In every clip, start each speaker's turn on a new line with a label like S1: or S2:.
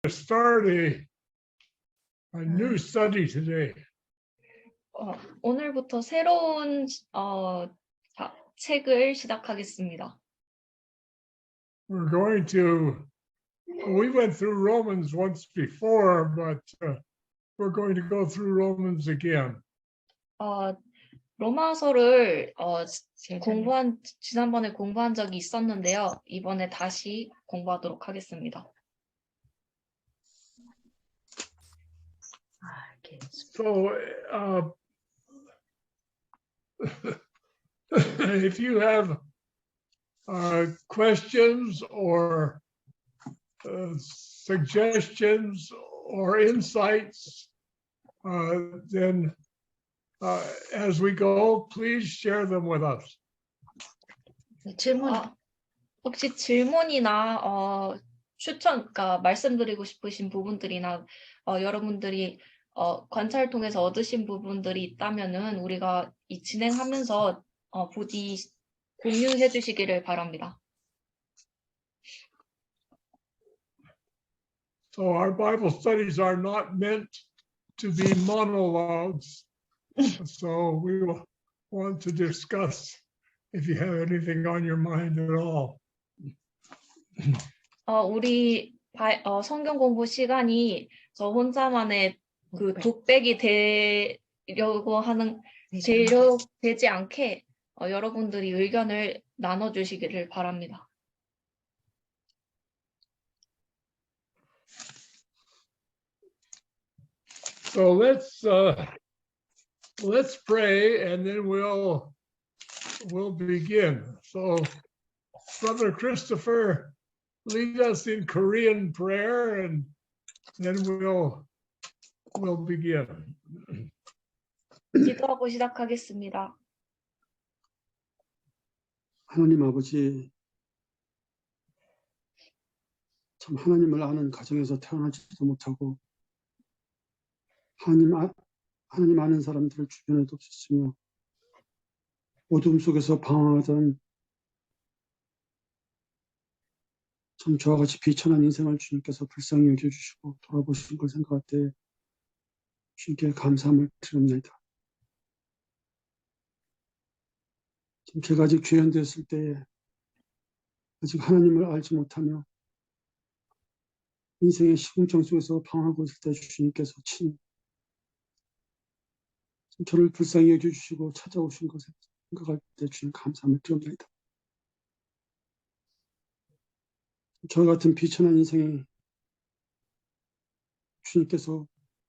S1: start a new study today.
S2: 오늘부터 새로운 책을 시작하겠습니다.
S1: We went through Romans once before, but we're going to go through Romans again.
S2: 로마서를 지난번에 공부한 적이 있었는데요. 이번에 다시 공부하도록 하겠습니다.
S1: So, if you have questions or suggestions or insights, then as we go, please share them with us.
S2: 혹시 질문이나 그러니까 말씀드리고 싶으신 부분들이나 여러분들이 관찰 통해서 얻으신 부분들이 있다면은 우리가 이 진행하면서 부디 공유해 주시기를 바랍니다.
S1: So our Bible studies are not meant to be monologues. So we will want to discuss if you have anything on your mind at all.
S2: 우리 성경 공부 시간이 저 혼자만의 그 독백이 되지 않게 여러분들이 의견을 나눠주시기를 바랍니다.
S1: So let's pray and then we'll begin. So Brother Christopher, lead us in Korean prayer and then we'll begin.
S2: 기도하고 시작하겠습니다.
S3: 하나님 아버지, 참 하나님을 아는 가정에서 태어나지도 못하고 하나님 아는 사람들을 주변에도 없었으며 어둠 속에서 방황하던 참 저와 같이 비천한 인생을 주님께서 불쌍히 여겨주시고 돌아보신 걸 생각할 때 주님께 감사함을 드립니다. 제가 아직 죄인되었을 때에 아직 하나님을 알지 못하며 인생의 시궁창 속에서 방황하고 있을 때 주님께서 친히 저를 불쌍히 여겨주시고 찾아오신 것을 생각할 때 주님 감사함을 드립니다. 저 같은 비천한 인생에 주님께서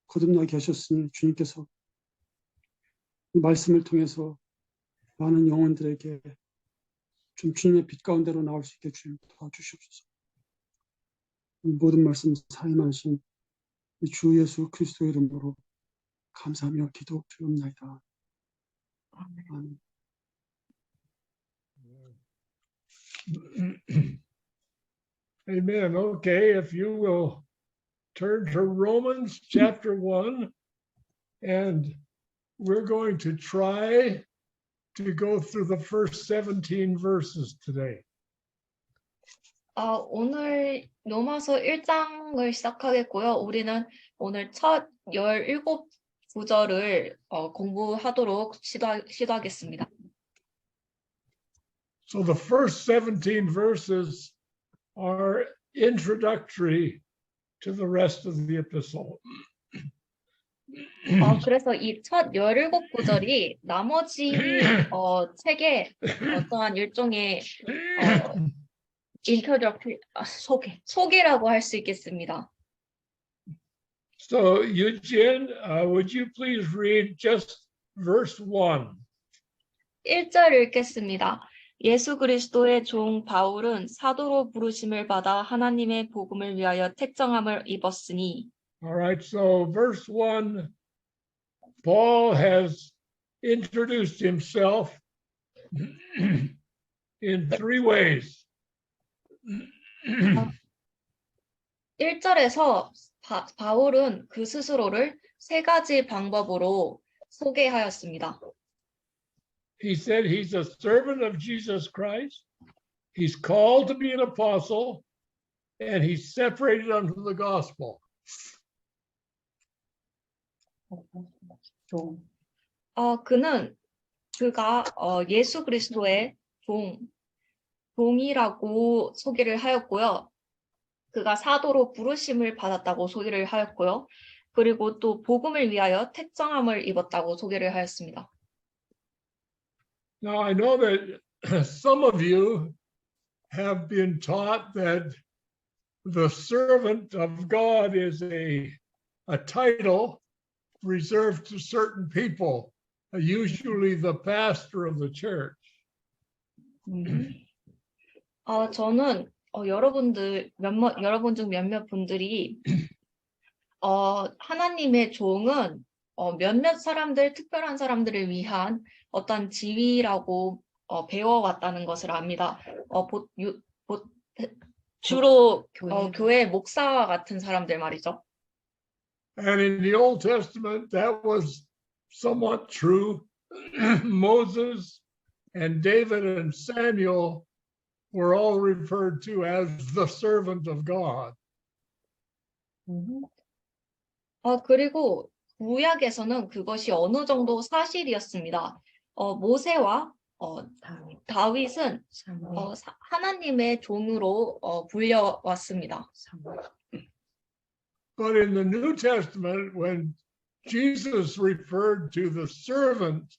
S3: 거듭나게 하셨으니 주님께서 이 말씀을 통해서 많은 영혼들에게 좀 주님의 빛 가운데로 나올 수 있게 주님 도와주시옵소서. 모든 말씀 사임하신 주 예수 그리스도의 이름으로 감사하며 기도드립니다. 아멘.
S1: Amen. Okay, if you will turn to Romans chapter 1, and we're going to try to go through the first 17 verses today.
S2: 오늘 로마서 1장을 시작하겠고요. 우리는 오늘 첫 17구절을 공부하도록 시도하겠습니다.
S1: So the first 17 verses are introductory to the rest of the epistle.
S2: 그래서 이 첫 17구절이 나머지 책의 어떠한 일종의 소개라고 할 수 있겠습니다.
S1: So Eugene, would you please read just verse 1?
S2: 1절 읽겠습니다. 예수 그리스도의 종 바울은 사도로 부르심을 받아 하나님의 복음을 위하여 택정함을 입었으니.
S1: All right, so verse 1, Paul has introduced himself in three ways.
S2: 1절에서 바울은 그 스스로를 세 가지 방법으로 소개하였습니다.
S1: He said he's a servant of Jesus Christ. He's called to be an apostle, and he separated unto the gospel.
S2: 그가 예수 그리스도의 종이라고 소개를 하였고요. 그가 사도로 부르심을 받았다고 소개를 하였고요. 그리고 또 복음을 위하여 택정함을 입었다고 소개를 하였습니다.
S1: Now I know that some of you have been taught that the servant of God is a title reserved to certain people, usually the pastor of the church.
S2: 저는 여러분 중 몇몇 분들이 하나님의 종은 몇몇 사람들, 특별한 사람들을 위한 어떤 지위라고 배워왔다는 것을 압니다. 주로 교회 목사와 같은 사람들 말이죠.
S1: And in the Old Testament, that was somewhat true. Moses and David and Samuel were all referred to as the servant of God.
S2: 그리고 구약에서는 그것이 어느 정도 사실이었습니다. 모세와 다윗은 하나님의 종으로 불려왔습니다.
S1: But in the New Testament, when Jesus referred to the servant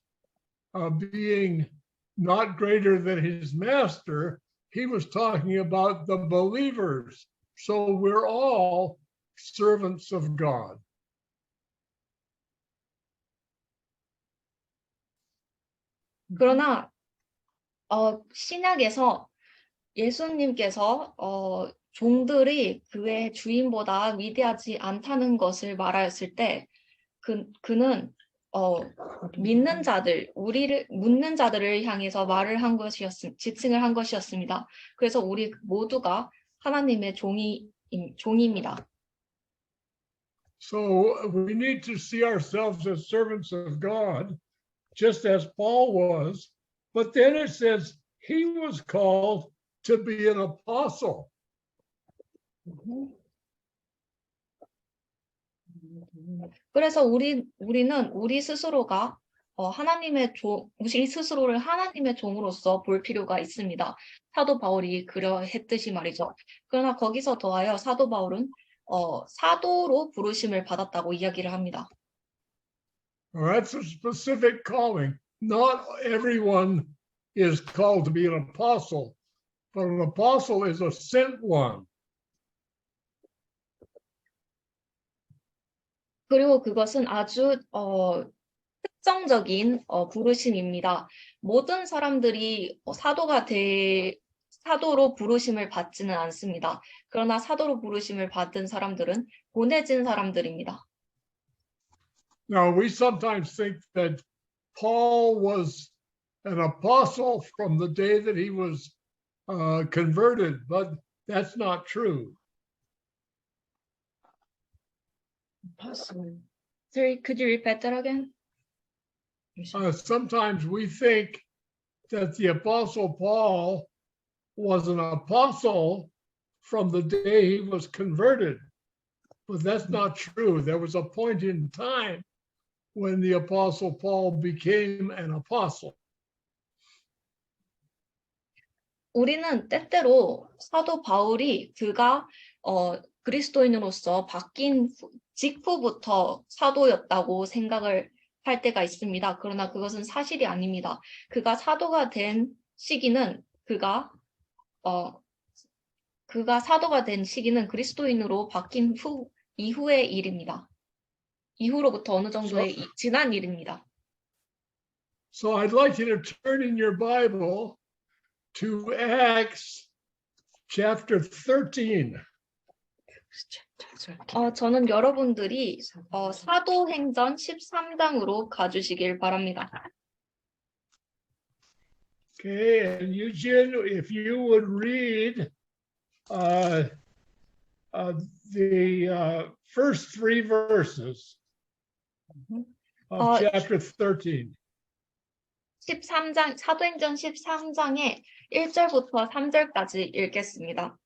S1: being not greater than his master, he was talking about the believers. So we're all servants of God.
S2: 그러나 신약에서 예수님께서 종들이 그의 주인보다 위대하지 않다는 것을 말하였을 때 그는 믿는 자들, 우리를 묻는 자들을 향해서 지칭을 한 것이었습니다. 그래서 우리 모두가 하나님의 종입니다.
S1: So we need to see ourselves as servants of God, just as Paul was. But then it says he was called to be an apostle.
S2: 그래서 우리는 우리 스스로가 우리 스스로를 하나님의 종으로서 볼 필요가 있습니다. 사도 바울이 그러했듯이 말이죠. 그러나 거기서 더하여 사도 바울은 사도로 부르심을 받았다고 이야기를 합니다.
S1: That's a specific calling. Not everyone is called to be an apostle, but an apostle is a sent one.
S2: 그리고 그것은 아주 특정적인 부르심입니다. 모든 사람들이 사도로 부르심을 받지는 않습니다. 그러나 사도로 부르심을 받은 사람들은 보내진 사람들입니다.
S1: Now, we sometimes think that Paul was an apostle from the day that he was converted, but that's not true.
S2: Sorry, could you repeat that again?
S1: Sometimes we think that the apostle Paul was an apostle from the day he was converted, but that's not true. There was a point in time when the apostle Paul became an apostle.
S2: 우리는 때때로 사도 바울이 그가 그리스도인으로서 바뀐 직후부터 사도였다고 생각을 할 때가 있습니다. 그러나 그것은 사실이 아닙니다. 그가 사도가 된 시기는 그가 사도가 된 시기는 그리스도인으로 바뀐 이후의 일입니다. 이후로부터 어느 정도의 지난 일입니다.
S1: So I'd like you to turn in your Bible to Acts chapter 13.
S2: 저는 여러분들이 사도행전 13장으로 가주시길 바랍니다.
S1: Okay, and Eugene, if you would read the first three verses of chapter 13.
S2: 사도행전 13장의 1절부터 3절까지 읽겠습니다.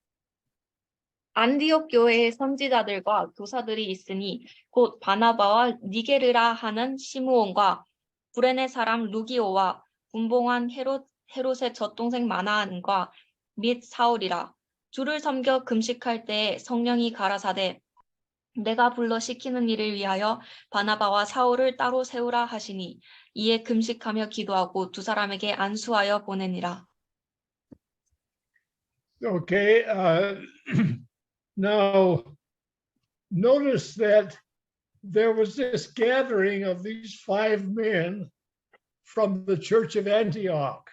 S2: 안디옥 교회의 선지자들과 교사들이 있으니 곧 바나바와 니게르라 하는 시므온과 구레네 사람 루기오와 분봉한 헤롯의 젖동생 마나안과 및 사울이라. 주를 섬겨 금식할 때에 성령이 가라사대 내가 불러 시키는 일을 위하여 바나바와 사울을 따로 세우라 하시니 이에 금식하며 기도하고 두 사람에게 안수하여 보내니라.
S1: Okay, now notice that there was this gathering of these 5 men from the church of Antioch.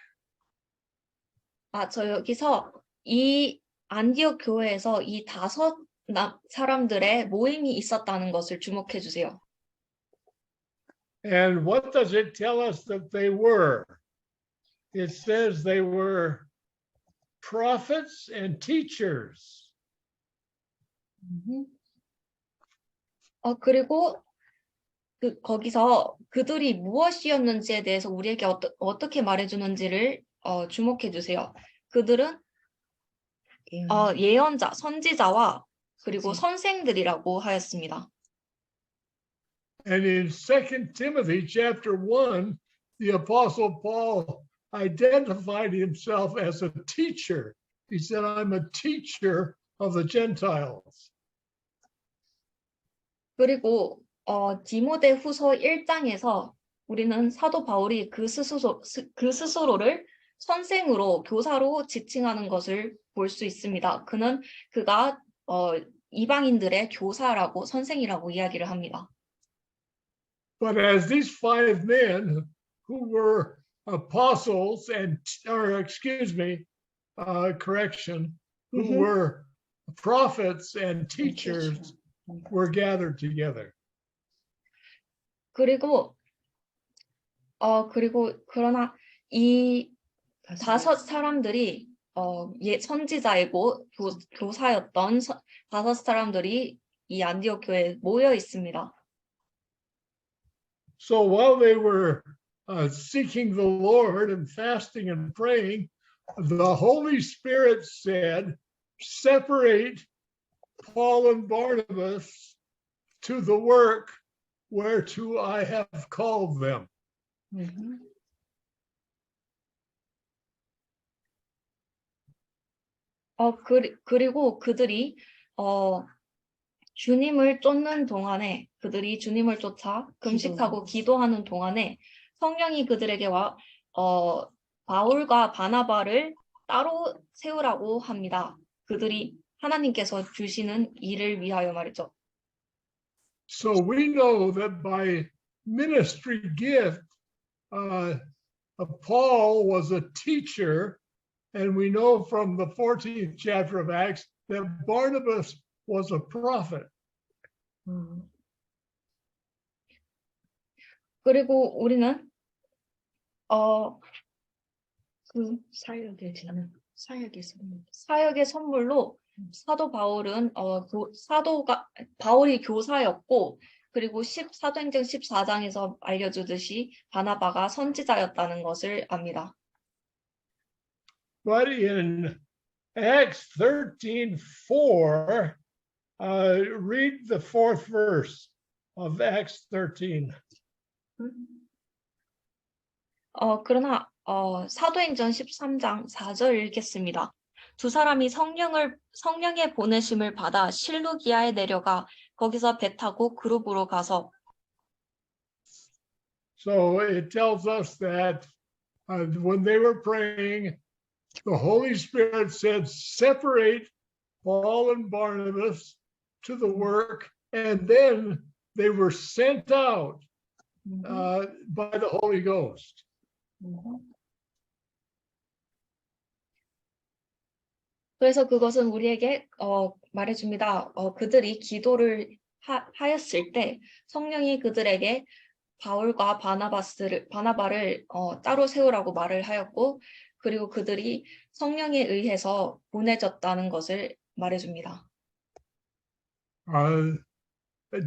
S2: 저 여기서 이 안디옥 교회에서 이 5 사람들의 모임이 있었다는 것을 주목해 주세요.
S1: And what does it tell us that they were? It says they were prophets and teachers.
S2: 그리고 거기서 그들이 무엇이었는지에 대해서 우리에게 어떻게 말해주는지를 주목해 주세요. 그들은 예언자, 선지자와 그리고 선생들이라고 하였습니다.
S1: And in 2 Timothy chapter 1, the Apostle Paul identified himself as a teacher. He said, I'm a teacher of the Gentiles.
S2: 그리고 디모데 후서 1장에서 우리는 사도 바울이 그 스스로를 선생으로 교사로 지칭하는 것을 볼 수 있습니다. 그가 이방인들의 교사라고 선생이라고 이야기를 합니다.
S1: But as these 5 men who were apostles who were prophets and teachers were gathered together.
S2: 그러나 이 5 사람들이 선지자이고 교사였던 5 사람들이 이 안디옥 교회에 모여 있습니다.
S1: So while they were seeking the Lord and fasting and praying, the Holy Spirit said, separate Paul and Barnabas to the work whereto I have called them.
S2: 그리고 그들이 주님을 쫓는 동안에 그들이 주님을 쫓아 금식하고 기도하는 동안에 성령이 그들에게 바울과 바나바를 따로 세우라고 합니다. 그들이 하나님께서 주시는 일을 위하여 말이죠.
S1: So we know that by ministry gift, Paul was a teacher, and we know from the 14th chapter of Acts that Barnabas was a prophet.
S2: 그리고 우리는 사역의 선물로 사도 바울은 바울이 교사였고 그리고 사도행전 14장에서 알려주듯이 바나바가 선지자였다는 것을 압니다.
S1: But in Acts 13:4, read the 4th verse of Acts 13.
S2: 그러나 사도행전 13장 4절 읽겠습니다. 두 사람이 성령의 보내심을 받아 실루기아에 내려가 거기서 배 타고 그룹으로 가서.
S1: So it tells us that when they were praying, the Holy Spirit said, separate Paul and Barnabas to the work, and then they were sent out by the Holy Ghost.
S2: 그래서 그것은 우리에게 말해줍니다. 그들이 기도를 하였을 때 성령이 그들에게 바울과 바나바를 따로 세우라고 말을 하였고 그리고 그들이 성령에 의해서 보내졌다는 것을 말해줍니다.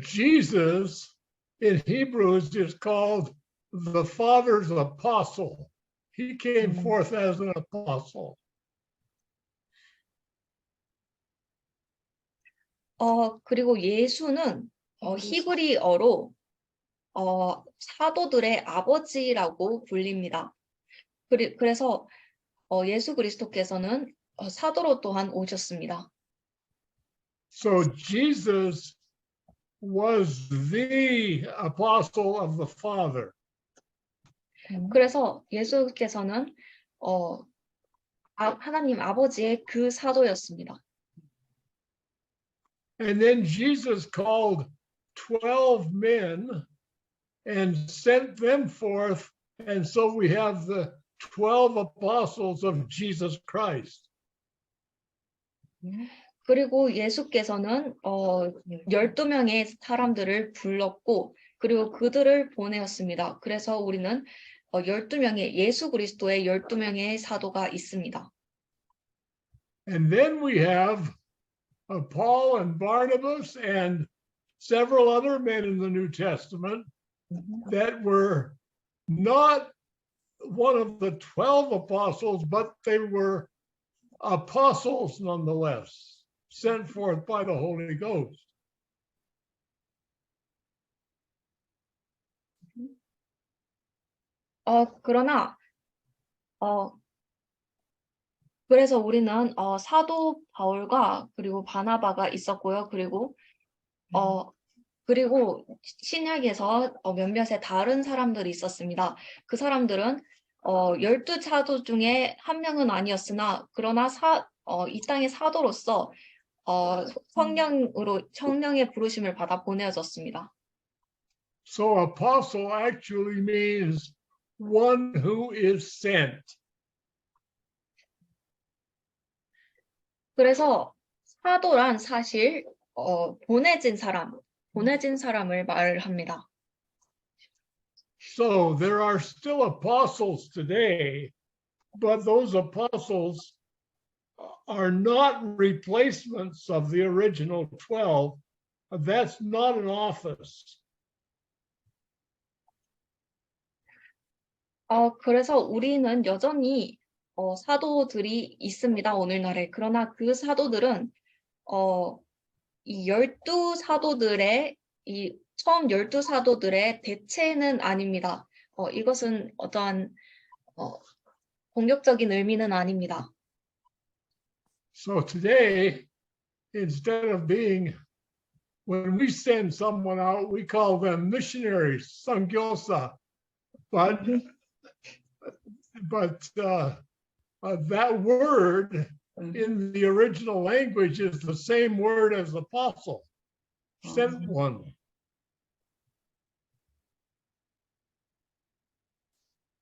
S1: Jesus in Hebrews is called the Father's apostle. He came forth as an apostle.
S2: 그리고 예수는 히브리어로 사도들의 아버지라고 불립니다. 그래서 예수 그리스도께서는 사도로 또한 오셨습니다.
S1: So Jesus was the apostle of the Father.
S2: 그래서 예수께서는 하나님 아버지의 그 사도였습니다.
S1: And then Jesus called 12 men and sent them forth. And so we have the 12 apostles of Jesus Christ.
S2: 그리고 예수께서는 12명의 사람들을 불렀고 그리고 그들을 보내었습니다. 그래서 우리는 12명의 예수 그리스도의 12명의 사도가 있습니다.
S1: And then we have Paul and Barnabas and several other men in the New Testament that were not one of the 12 apostles, but they were apostles nonetheless, sent forth by the Holy Ghost.
S2: 그러나 그래서 우리는 사도 바울과 그리고 바나바가 있었고요. 그리고 신약에서 몇몇의 다른 사람들이 있었습니다. 그 사람들은 12사도 중에 한 명은 아니었으나 그러나 이 땅의 사도로서 성령의 부르심을 받아 보내졌습니다.
S1: So apostle actually means one who is sent.
S2: 그래서 사도란 사실 보내진 사람을 말을 합니다.
S1: So there are still apostles today, but those apostles are not replacements of the original 12. That's not an office.
S2: 그래서 우리는 여전히 사도들이 있습니다, 오늘날에. 그러나 그 사도들은 이 12사도들의 처음 12사도들의 대체는 아닙니다. 이것은 어떠한 공격적인 의미는 아닙니다.
S1: So today, instead of being, when we send someone out, we call them missionaries, sangyosa. But that word in the original language is the same word as apostle, sent one.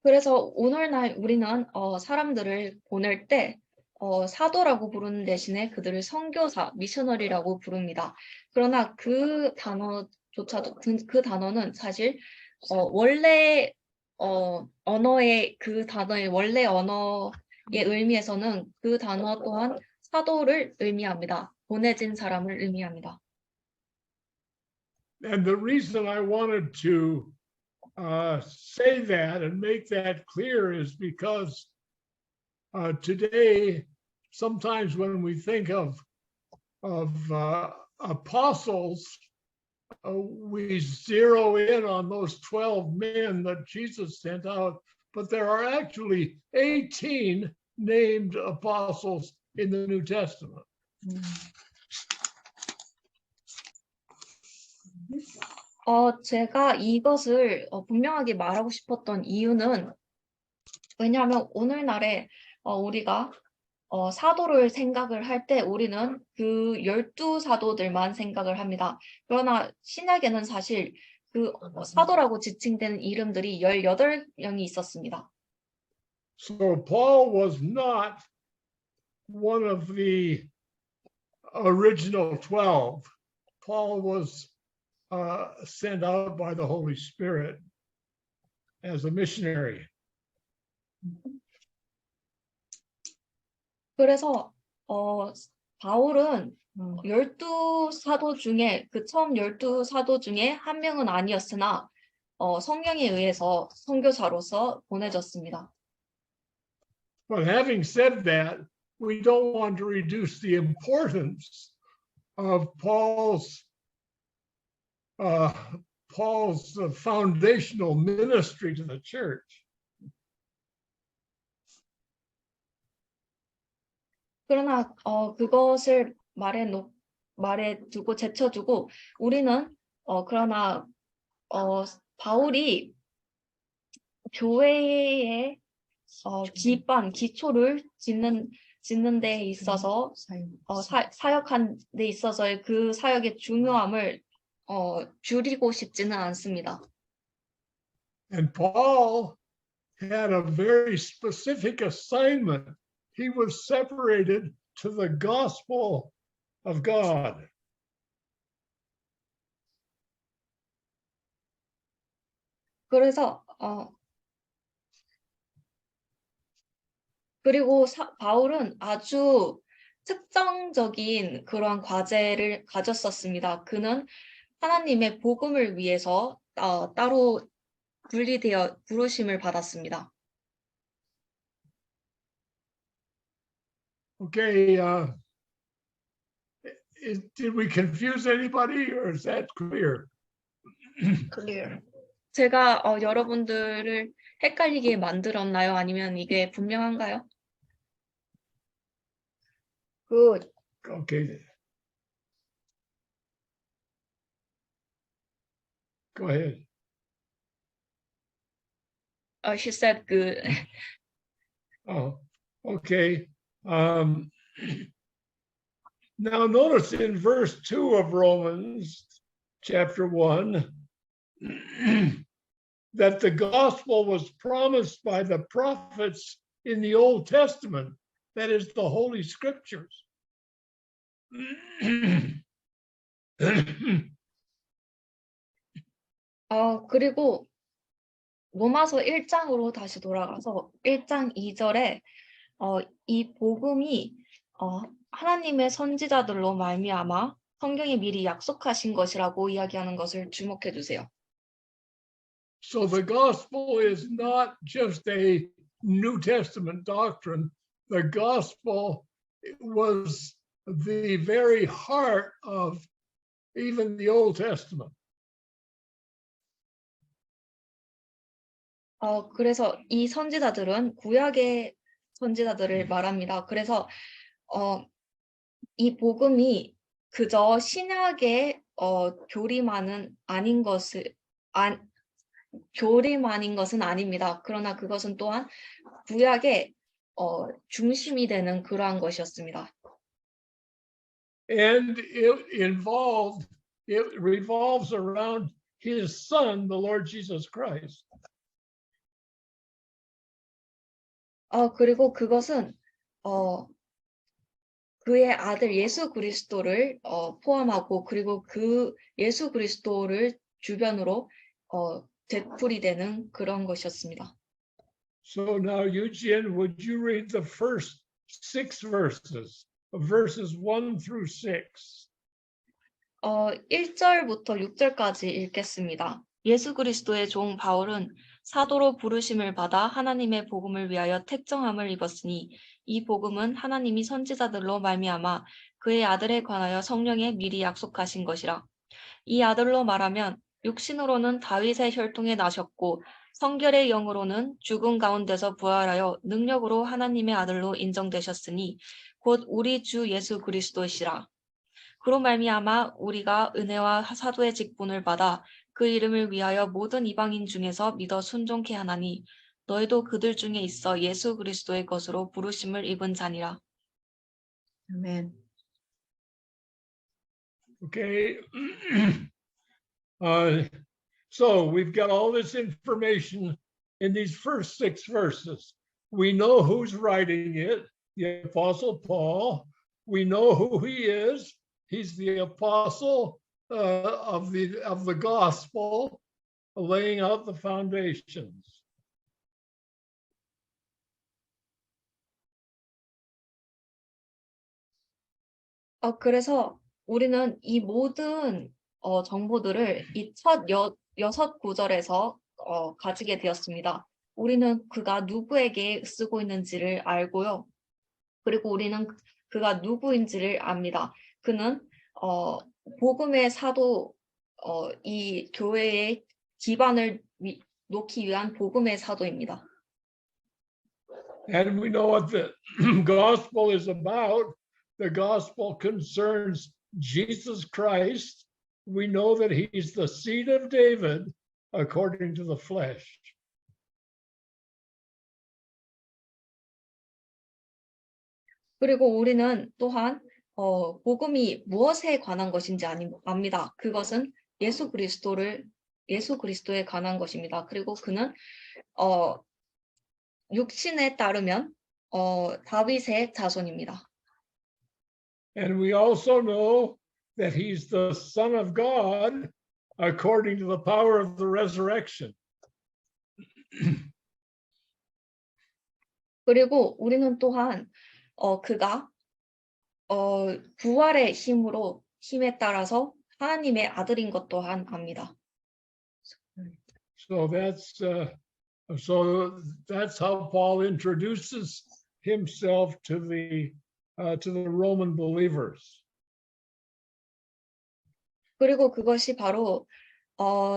S2: 그래서 오늘날 우리는 사람들을 보낼 때 사도라고 부르는 대신에 그들을 선교사, 미셔너리라고 부릅니다. 그러나 그 단어는 사실 원래 언어의 그 단어의 원래 언어의 의미에서는 그 단어 또한 사도를 의미합니다. 보내진 사람을 의미합니다.
S1: And the reason I wanted to say that and make that clear is because today, sometimes when we think of apostles, we zero in on those 12 men that Jesus sent out, but there are actually 18 named apostles in the New Testament.
S2: 제가 이것을 분명하게 말하고 싶었던 이유는 왜냐하면 오늘날에 우리가 사도를 생각을 할 때 우리는 그 12사도들만 생각을 합니다. 그러나 신약에는 사실 그 사도라고 지칭되는 이름들이 18명이 있었습니다.
S1: So Paul was not one of the original 12. Paul was sent out by the Holy Spirit as a missionary.
S2: 그래서 바울은 12사도 중에 그 처음 12사도 중에 한 명은 아니었으나 성령에 의해서 선교사로서 보내졌습니다.
S1: But having said that, we don't want to reduce the importance of Paul's foundational ministry to the church.
S2: 그러나 그것을 제쳐두고 우리는 그러나 바울이 교회의 기초를 짓는 데 있어서 사역한 데 있어서의 그 사역의 중요함을 줄이고 싶지는 않습니다.
S1: And Paul had a very specific assignment. He was separated to the gospel of God.
S2: 그래서 그리고 바울은 아주 특정적인 그런 과제를 가졌었습니다. 그는 하나님의 복음을 위해서 따로 분리되어 부르심을 받았습니다.
S1: Okay, did we confuse anybody or is that clear?
S2: Clear. 제가 여러분들을 헷갈리게 만들었나요? 아니면 이게 분명한가요? Good.
S1: Okay. Go ahead.
S2: She said good.
S1: Oh, okay. Now notice in verse 2 of Romans chapter 1 that the gospel was promised by the prophets in the Old Testament, that is the Holy Scriptures.
S2: 그리고 로마서 1장으로 다시 돌아가서 1장 2절에 이 복음이 하나님의 선지자들로 말미암아 성경에 미리 약속하신 것이라고 이야기하는 것을 주목해 주세요.
S1: So the gospel is not just a New Testament doctrine. The gospel was the very heart of even the Old Testament.
S2: 그래서 이 선지자들은 구약의 선지자들을 말합니다. 그래서 이 복음이 그저 신약의 교리만은 아닌 것은 아닙니다. 그러나 그것은 또한 구약의 중심이 되는 그러한 것이었습니다.
S1: And it revolves around his son, the Lord Jesus Christ.
S2: 그리고 그것은 그의 아들 예수 그리스도를 포함하고 그리고 그 예수 그리스도를 주변으로 되풀이 되는 그런 것이었습니다.
S1: So now, Eugene, would you read the first 6 verses 1 through 6?
S2: 1절부터 6절까지 읽겠습니다. 예수 그리스도의 종 바울은 사도로 부르심을 받아 하나님의 복음을 위하여 택정함을 입었으니 이 복음은 하나님이 선지자들로 말미암아 그의 아들에 관하여 성령에 미리 약속하신 것이라. 이 아들로 말하면 육신으로는 다윗의 혈통에 나셨고 성결의 영으로는 죽은 가운데서 부활하여 능력으로 하나님의 아들로 인정되셨으니 곧 우리 주 예수 그리스도시라. 그로 말미암아 우리가 은혜와 사도의 직분을 받아 그 이름을 위하여 모든 이방인 중에서 믿어 순종케 하나니 너희도 그들 중에 있어 예수 그리스도의 것으로 부르심을 입은 자니라. 아멘.
S1: Okay. So we've got all this information in these first 6 verses. We know who's writing it, the Apostle Paul. We know who he is. He's the apostle of the gospel, laying out the foundations.
S2: 그래서 우리는 이 모든 정보들을 이 첫 6구절에서 가지게 되었습니다. 우리는 그가 누구에게 쓰고 있는지를 알고요. 그리고 우리는 그가 누구인지를 압니다. 그는 복음의 사도 이 교회의 기반을 놓기 위한 복음의 사도입니다.
S1: And we know what the gospel is about. The gospel concerns Jesus Christ. We know that he's the seed of David according to the flesh.
S2: 그리고 우리는 또한 복음이 무엇에 관한 것인지 압니다. 그것은 예수 그리스도에 관한 것입니다. 그리고 그는 육신에 따르면 다윗의 자손입니다.
S1: And we also know that he's the Son of God according to the power of the resurrection.
S2: 그리고 우리는 또한 그가 부활의 힘에 따라서 하나님의 아들인 것 또한 압니다.
S1: So that's how Paul introduces himself to the Roman believers.
S2: 그리고 그것이 바로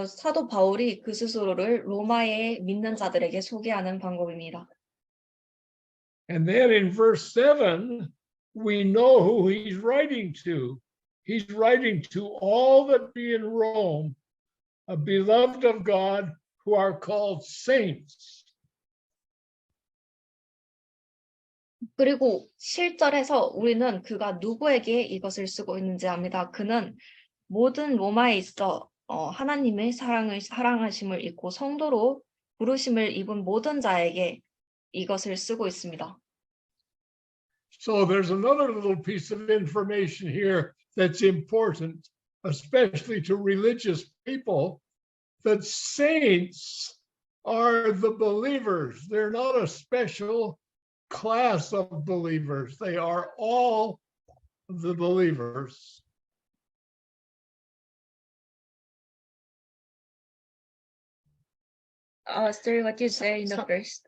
S2: 사도 바울이 그 스스로를 로마의 믿는 자들에게 소개하는 방법입니다.
S1: And then in verse 7, we know who he's writing to. He's writing to all that be in Rome, a beloved of God, who are called saints.
S2: 그리고 7절에서 우리는 그가 누구에게 이것을 쓰고 있는지 압니다. 그는 모든 로마에 있어 하나님의 사랑하심을 입고 성도로 부르심을 입은 모든 자에게 이것을 쓰고 있습니다.
S1: So there's another little piece of information here that's important, especially to religious people, that saints are the believers. They're not a special class of believers. They are all the believers.
S2: Sorry, what you say in the first?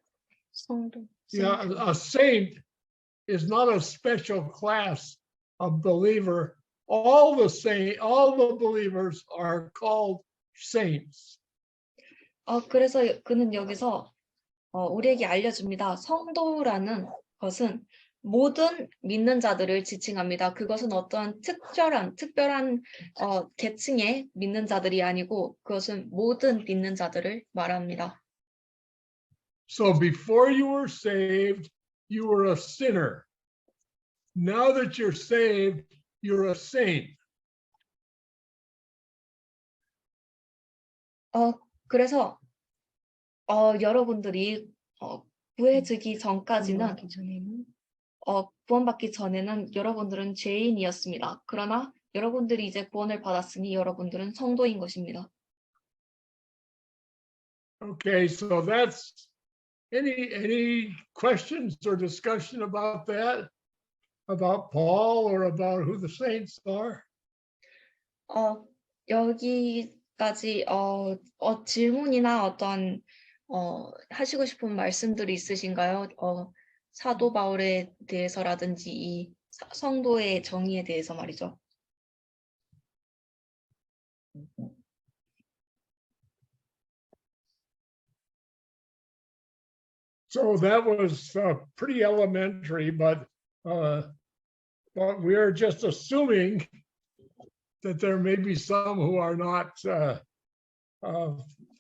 S2: 성도.
S1: Yeah, a saint is not a special class of believer. All the believers are called saints.
S2: 그래서 그는 여기서 우리에게 알려줍니다. 성도라는 것은 모든 믿는 자들을 지칭합니다. 그것은 어떠한 특별한 계층의 믿는 자들이 아니고 그것은 모든 믿는 자들을 말합니다.
S1: So before you were saved, you were a sinner. Now that you're saved, you're a saint.
S2: 그래서 여러분들이 구해지기 전까지는 구원받기 전에는 여러분들은 죄인이었습니다. 그러나 여러분들이 이제 구원을 받았으니 여러분들은 성도인 것입니다.
S1: Okay, so that's any questions or discussion about that? About Paul or about who the saints are?
S2: 여기까지 질문이나 어떤 하시고 싶은 말씀들이 있으신가요? 사도 바울에 대해서라든지 이 성도의 정의에 대해서 말이죠.
S1: So that was pretty elementary, but we're just assuming that there may be some who are not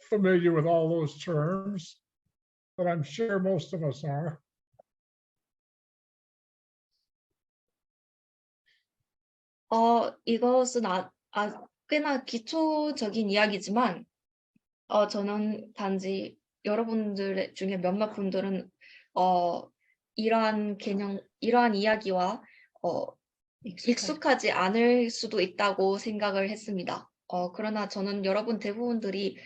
S1: familiar with all those terms, but I'm sure most of us are.
S2: 이것은 꽤나 기초적인 이야기지만 저는 단지 여러분들 중에 몇몇 분들은 이러한 이야기와 익숙하지 않을 수도 있다고 생각을 했습니다. 그러나 저는 여러분 대부분들이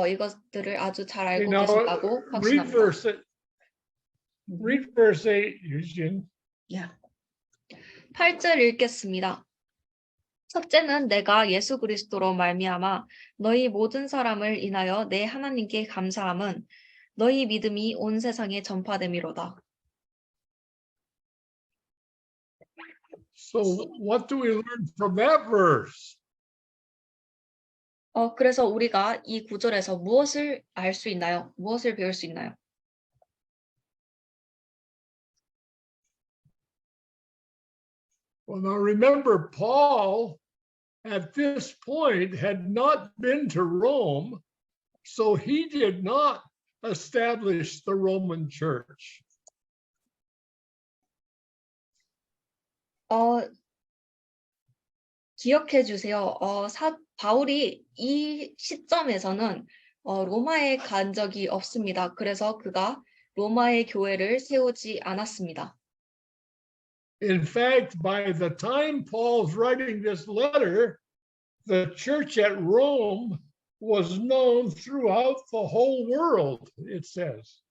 S2: 이것들을 아주 잘 알고 계신다고 확신합니다.
S1: Read verse 8, Eugene.
S2: 8절 읽겠습니다. 첫째는 내가 예수 그리스도로 말미암아 너희 모든 사람을 인하여 내 하나님께 감사함은 너희 믿음이 온 세상에 전파됨이로다.
S1: So what do we learn from that verse?
S2: 그래서 우리가 이 구절에서 무엇을 알 수 있나요? 무엇을 배울 수 있나요?
S1: Well, now remember, Paul at this point had not been to Rome, so he did not establish the Roman church.
S2: 기억해 주세요. 바울이 이 시점에서는 로마에 간 적이 없습니다. 그래서 그가 로마의 교회를 세우지 않았습니다.
S1: In fact, by the time Paul's writing this letter, the church at Rome was known throughout the whole world, it says.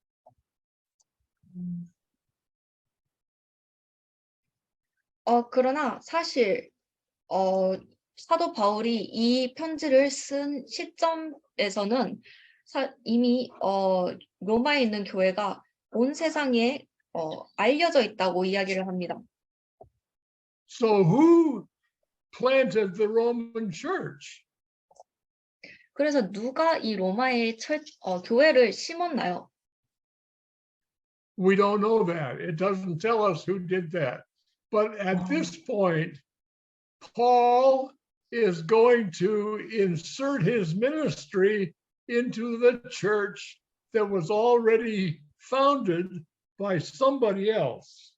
S2: 그러나 사실 사도 바울이 이 편지를 쓴 시점에서는 이미 로마에 있는 교회가 온 세상에 알려져 있다고 이야기를 합니다.
S1: So who planted the Roman church?
S2: 그래서 누가 이 로마의 교회를 심었나요?
S1: We don't know that. It doesn't tell us who did that. But at this point, Paul is going to insert his ministry into the church that was already founded by somebody else.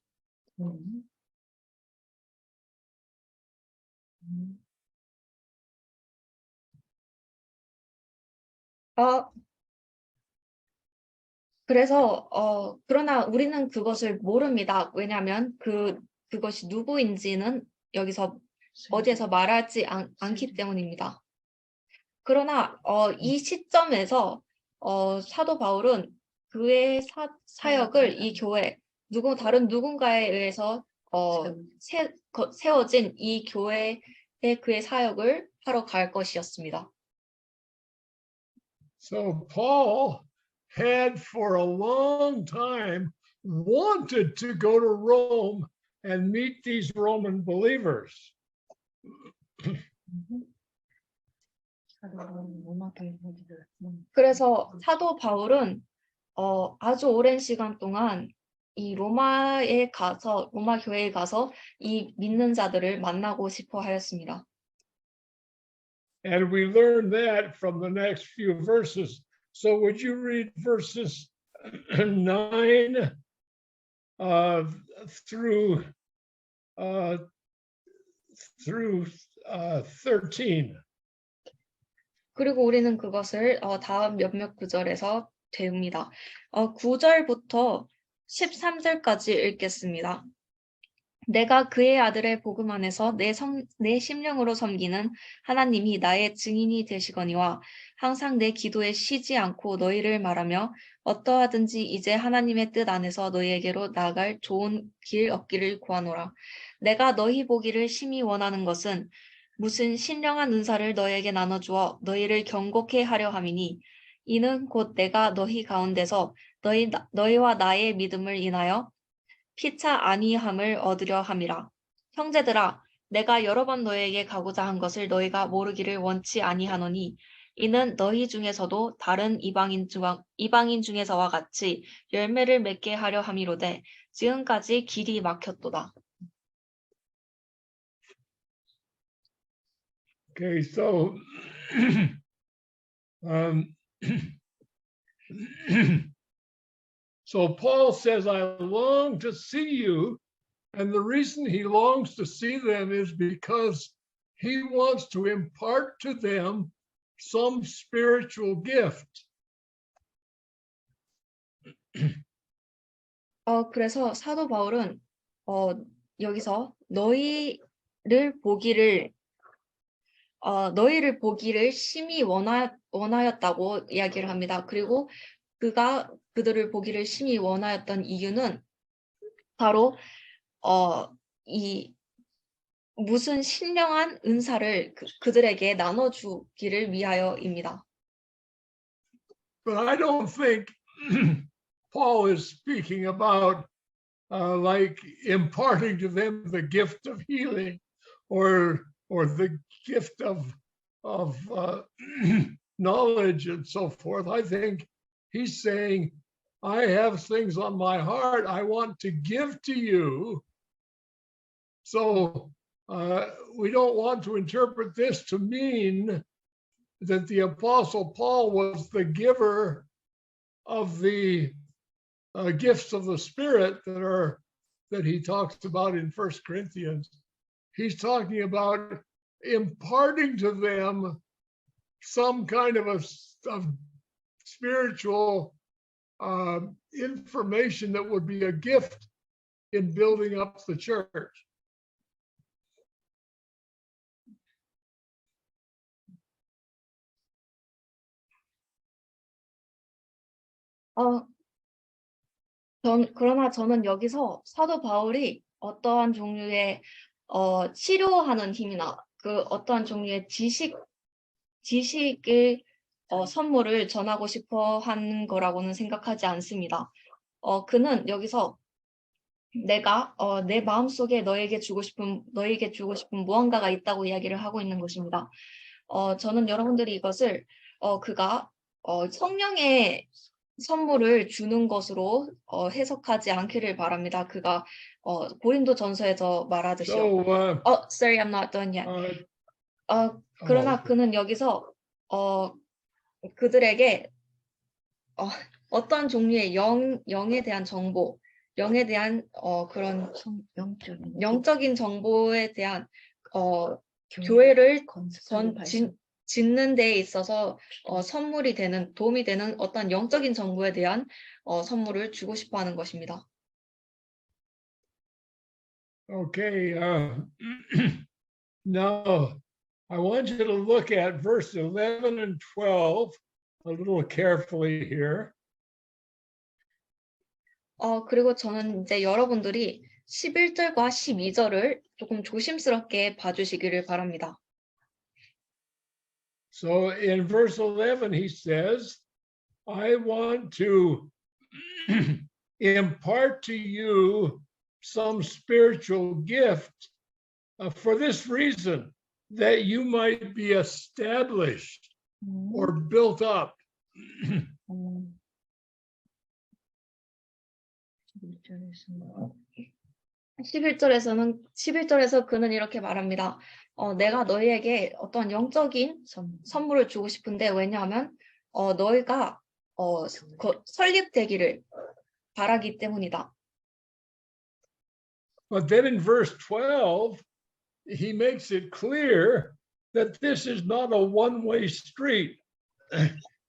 S1: 그래서 그러나 우리는 그것을 모릅니다. 왜냐하면 그것이 누구인지는 여기서 어디에서 말하지 않기 때문입니다. 그러나 이 시점에서 사도 바울은 그의 사역을 이 교회 다른 누군가에 의해서 세워진 이 교회에 그의 사역을 하러 갈 것이었습니다. So Paul had for a long time wanted to go to Rome and meet these Roman believers.
S2: 그래서 사도 바울은 아주 오랜 시간 동안 이 로마 교회에 가서 이 믿는 자들을 만나고 싶어 하였습니다.
S1: And we learn that from the next few verses. So would you read verses 9 through 13?
S2: 그리고 우리는 그것을 다음 몇몇 구절에서 배웁니다. 9절부터 13절까지 읽겠습니다. 내가 그의 아들의 복음 안에서 내 심령으로 섬기는 하나님이 나의 증인이 되시거니와 항상 내 기도에 쉬지 않고 너희를 말하며 어떠하든지 이제 하나님의 뜻 안에서 너희에게로 나아갈 좋은 길 얻기를 구하노라. 내가 너희 보기를 심히 원하는 것은 무슨 신령한 은사를 너희에게 나눠주어 너희를 경고케 하려 함이니 이는 곧 내가 너희 가운데서 너희와 나의 믿음을 인하여 피차 아니함을 얻으려 함이라. 형제들아, 내가 여러 번 너희에게 가고자 한 것을 너희가 모르기를 원치 아니하노니 이는 너희 중에서도 다른 이방인 중에서와 같이 열매를 맺게 하려 함이로되 지금까지 길이 막혔도다.
S1: Okay, so so Paul says, I long to see you. And the reason he longs to see them is because he wants to impart to them some spiritual gift.
S2: 그래서 사도 바울은 여기서 너희를 보기를 심히 원하였다고 이야기를 합니다. 그리고 그가 그들을 보기를 심히 원하였던 이유는 바로 이 무슨 신령한 은사를 그들에게 나눠주기를 위하여입니다.
S1: But I don't think Paul is speaking about like imparting to them the gift of healing, or the gift of knowledge and so forth. I think he's saying, I have things on my heart I want to give to you. So we don't want to interpret this to mean that the Apostle Paul was the giver of the gifts of the Spirit that he talks about in 1 Corinthians. He's talking about imparting to them some kind of spiritual information that would be a gift in building up the church.
S2: 그러나 저는 여기서 사도 바울이 어떠한 종류의 치료하는 힘이나 그 어떠한 종류의 지식을 선물을 전하고 싶어 한 거라고는 생각하지 않습니다. 그는 여기서 내가 내 마음속에 너에게 주고 싶은 무언가가 있다고 이야기를 하고 있는 것입니다. 저는 여러분들이 이것을 그가 성령의 선물을 주는 것으로 해석하지 않기를 바랍니다. 그가 고린도전서에서 말하듯이요.
S1: So,
S2: Sorry, I'm not done yet. 그러나 그는 여기서 그들에게 어떠한 종류의 영에 대한 정보, 영에 대한 그런 영적인 정보에 대한 교회를 짓는 데에 있어서 선물이 되는, 도움이 되는 어떤 영적인 정보에 대한 선물을 주고 싶어 하는 것입니다.
S1: Okay, now I want you to look at verse 11 and 12 a little carefully here.
S2: 그리고 저는 이제 여러분들이 11절과 12절을 조금 조심스럽게 봐주시기를 바랍니다.
S1: So in verse 11, he says, I want to impart to you some spiritual gift for this reason, that you might be established or built up.
S2: 11절에서 그는 이렇게 말합니다. 내가 너희에게 어떤 영적인 선물을 주고 싶은데, 왜냐하면 너희가 설립되기를 바라기 때문이다.
S1: But then in verse 12, he makes it clear that this is not a one-way street.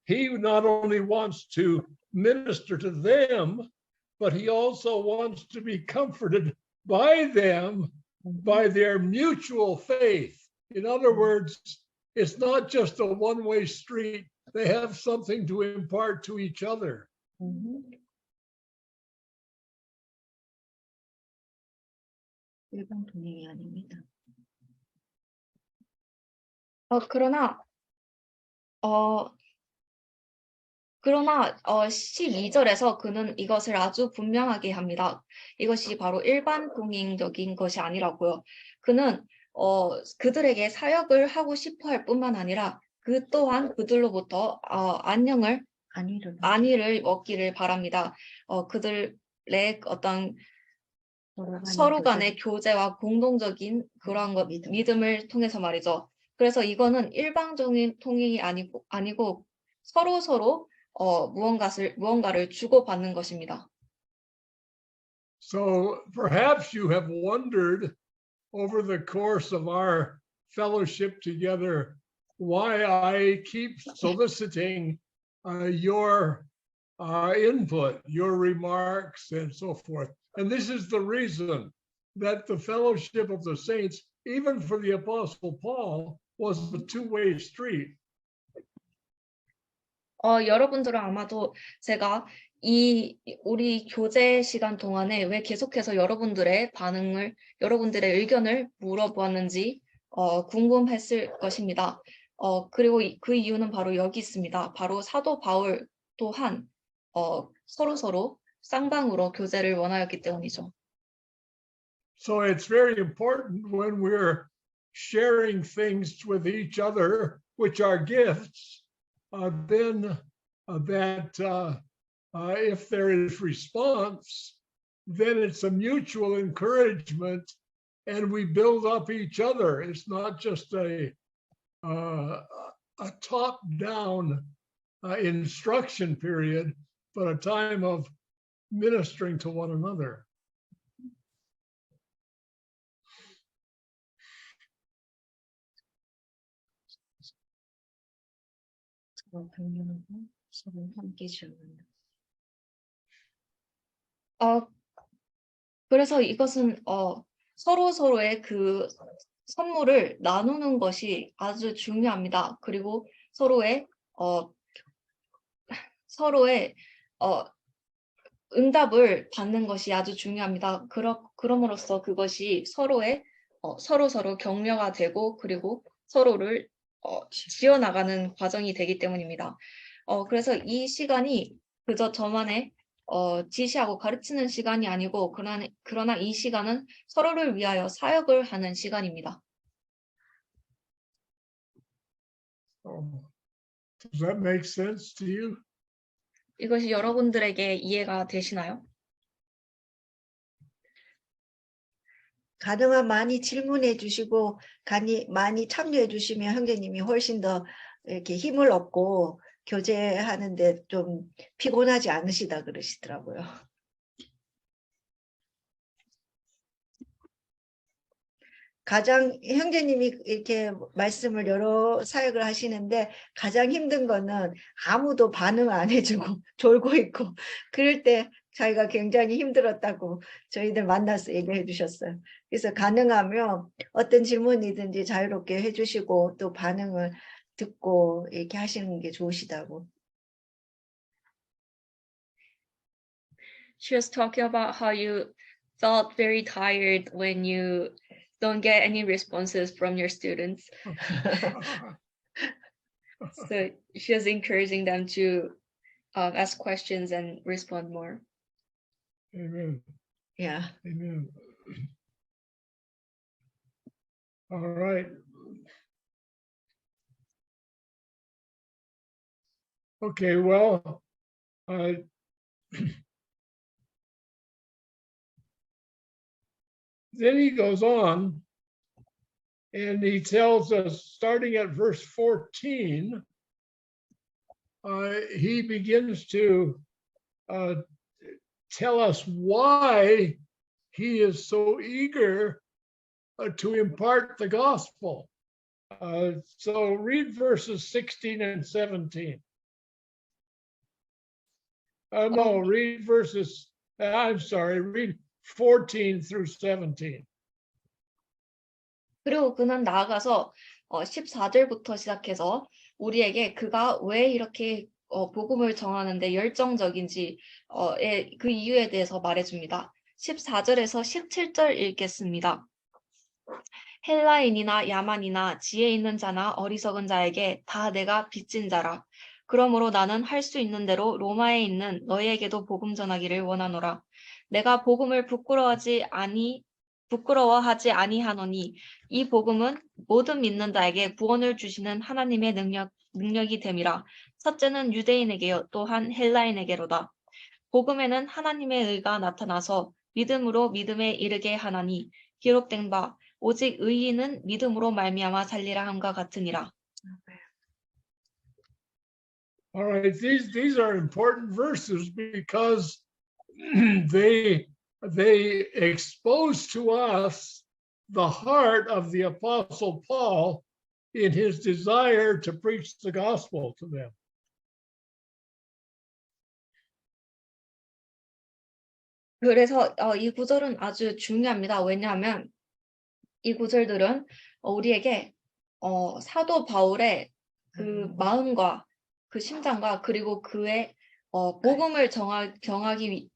S1: He not only wants to minister to them, but he also wants to be comforted by them, by their mutual faith. In other words, it's not just a one-way street. They have something to impart to each other.
S2: 일반 동행이 아닙니다. 그러나 12절에서 그는 이것을 아주 분명하게 합니다. 이것이 바로 일반 동행적인 것이 아니라고요. 그는 그들에게 사역을 하고 싶어 할 뿐만 아니라 그 또한 그들로부터 안위를 얻기를 바랍니다. 그들의 어떤 서로 간의 교제와 공동적인 그러한 것, 믿음을 통해서 말이죠. 그래서 이거는 일방적인 통행이 아니고 서로 무언가를 주고받는 것입니다.
S1: So perhaps you have wondered over the course of our fellowship together why I keep soliciting your input, your remarks, and so forth. And this is the reason that the fellowship of the saints, even for the Apostle Paul, was a two-way street.
S2: 여러분들은 아마도 제가 우리 교제 시간 동안에 왜 계속해서 여러분들의 여러분들의 의견을 물어보았는지 궁금했을 것입니다. 그리고 그 이유는 바로 여기 있습니다. 바로 사도 바울 또한 서로 쌍방으로 교제를 원하였기 때문이죠.
S1: So it's very important when we're sharing things with each other, which are gifts, then that if there is response, then it's a mutual encouragement and we build up each other. It's not just a top-down instruction period, but a time of ministering to one another.
S2: 그래서 이것은 서로 서로의 그 선물을 나누는 것이 아주 중요합니다. 그리고 서로의 응답을 받는 것이 아주 중요합니다. 그럼으로써 그것이 서로 격려가 되고 그리고 서로를 지어나가는 과정이 되기 때문입니다. 그래서 이 시간이 그저 저만의 지시하고 가르치는 시간이 아니고 그러나 이 시간은 서로를 위하여 사역을 하는 시간입니다.
S1: Does that make sense to you?
S2: 이것이 여러분들에게 이해가 되시나요?
S4: 가능한 많이 질문해 주시고 많이 참여해 주시면 형제님이 훨씬 더 이렇게 힘을 얻고 교제하는데 좀 피곤하지 않으시다 그러시더라고요. 가장 형제님이 이렇게 말씀을 여러 사역을 하시는데 가장 힘든 거는 아무도 반응 안 해주고 졸고 있고 그럴 때 자기가 굉장히 힘들었다고 저희들 만나서 얘기해 주셨어요. 그래서 가능하면 어떤 질문이든지 자유롭게 해주시고 또 반응을 듣고 이렇게 하시는 게 좋으시다고.
S2: She was talking about how you felt very tired when you don't get any responses from your students. So she was encouraging them to ask questions and respond more.
S1: Amen.
S4: Yeah.
S1: Amen. All right. Okay, well, then he goes on and he tells us, starting at verse 14, he begins to tell us why he is so eager to impart the gospel. So read verses 16 and 17. No, read read 14 through 17.
S2: 그리고 그는 나아가서 14절부터 시작해서 우리에게 그가 왜 이렇게 복음을 전하는데 열정적인지 그 이유에 대해서 말해줍니다. 14절에서 17절 읽겠습니다. 헬라인이나 야만이나 지혜 있는 자나 어리석은 자에게 다 내가 빚진 자라. 그러므로 나는 할 수 있는 대로 로마에 있는 너희에게도 복음 전하기를 원하노라. 내가 복음을 부끄러워하지 아니하노니 이 복음은 모든 믿는 자에게 구원을 주시는 하나님의 능력이 됨이라. 첫째는 유대인에게요 또한 헬라인에게로다. 복음에는 하나님의 의가 나타나서 믿음으로 믿음에 이르게 하나니 기록된 바 오직 의인은 믿음으로 말미암아 살리라 함과 같으니라.
S1: All right, these are important verses because they expose to us the heart of the Apostle Paul in his desire to preach the gospel to them.
S2: 그래서 이 구절은 아주 중요합니다. 왜냐하면 이 구절들은 우리에게 사도 바울의 그 마음과 그 심장과 그리고 그의 복음을 전하기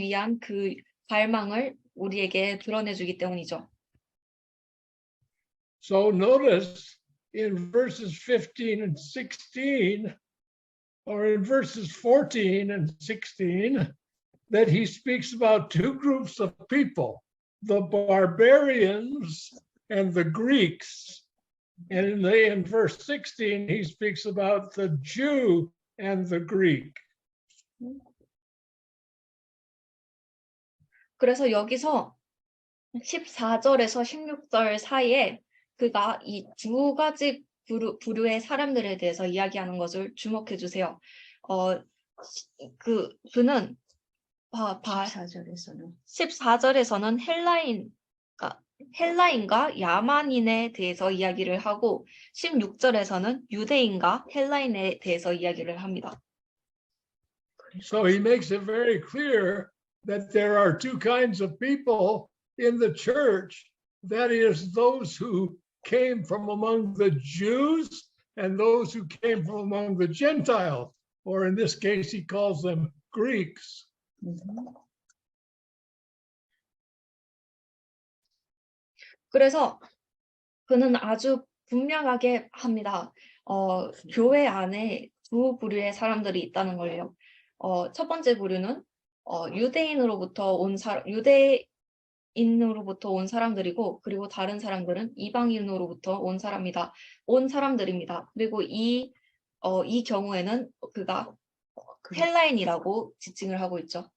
S2: 위한 그 갈망을 우리에게 드러내주기 때문이죠.
S1: So notice in verses 15 and 16, or in verses 14 and 16, that he speaks about two groups of people, the barbarians and the Greeks. And in verse 16, he speaks about the Jew and the Greek.
S2: 그래서 여기서 14절에서 16절 사이에 그가 이 두 가지 부류의 사람들에 대해서 이야기하는 것을 주목해 주세요. 그는
S4: 14절에서는
S2: 14절에서는 헬라인과 야만인에 대해서 이야기를 하고 16절에서는 유대인과 헬라인에 대해서 이야기를 합니다.
S1: So he makes it very clear that there are two kinds of people in the church. That is, those who came from among the Jews and those who came from among the Gentiles, or in this case, he calls them Greeks.
S2: 그래서 그는 아주 분명하게 합니다. 교회 안에 두 부류의 사람들이 있다는 걸요. 첫 번째 부류는 유대인으로부터 온 사람들이고, 그리고 다른 사람들은 이방인으로부터 온 사람들입니다. 그리고 이 경우에는 그가 헬라인이라고 지칭을 하고 있죠.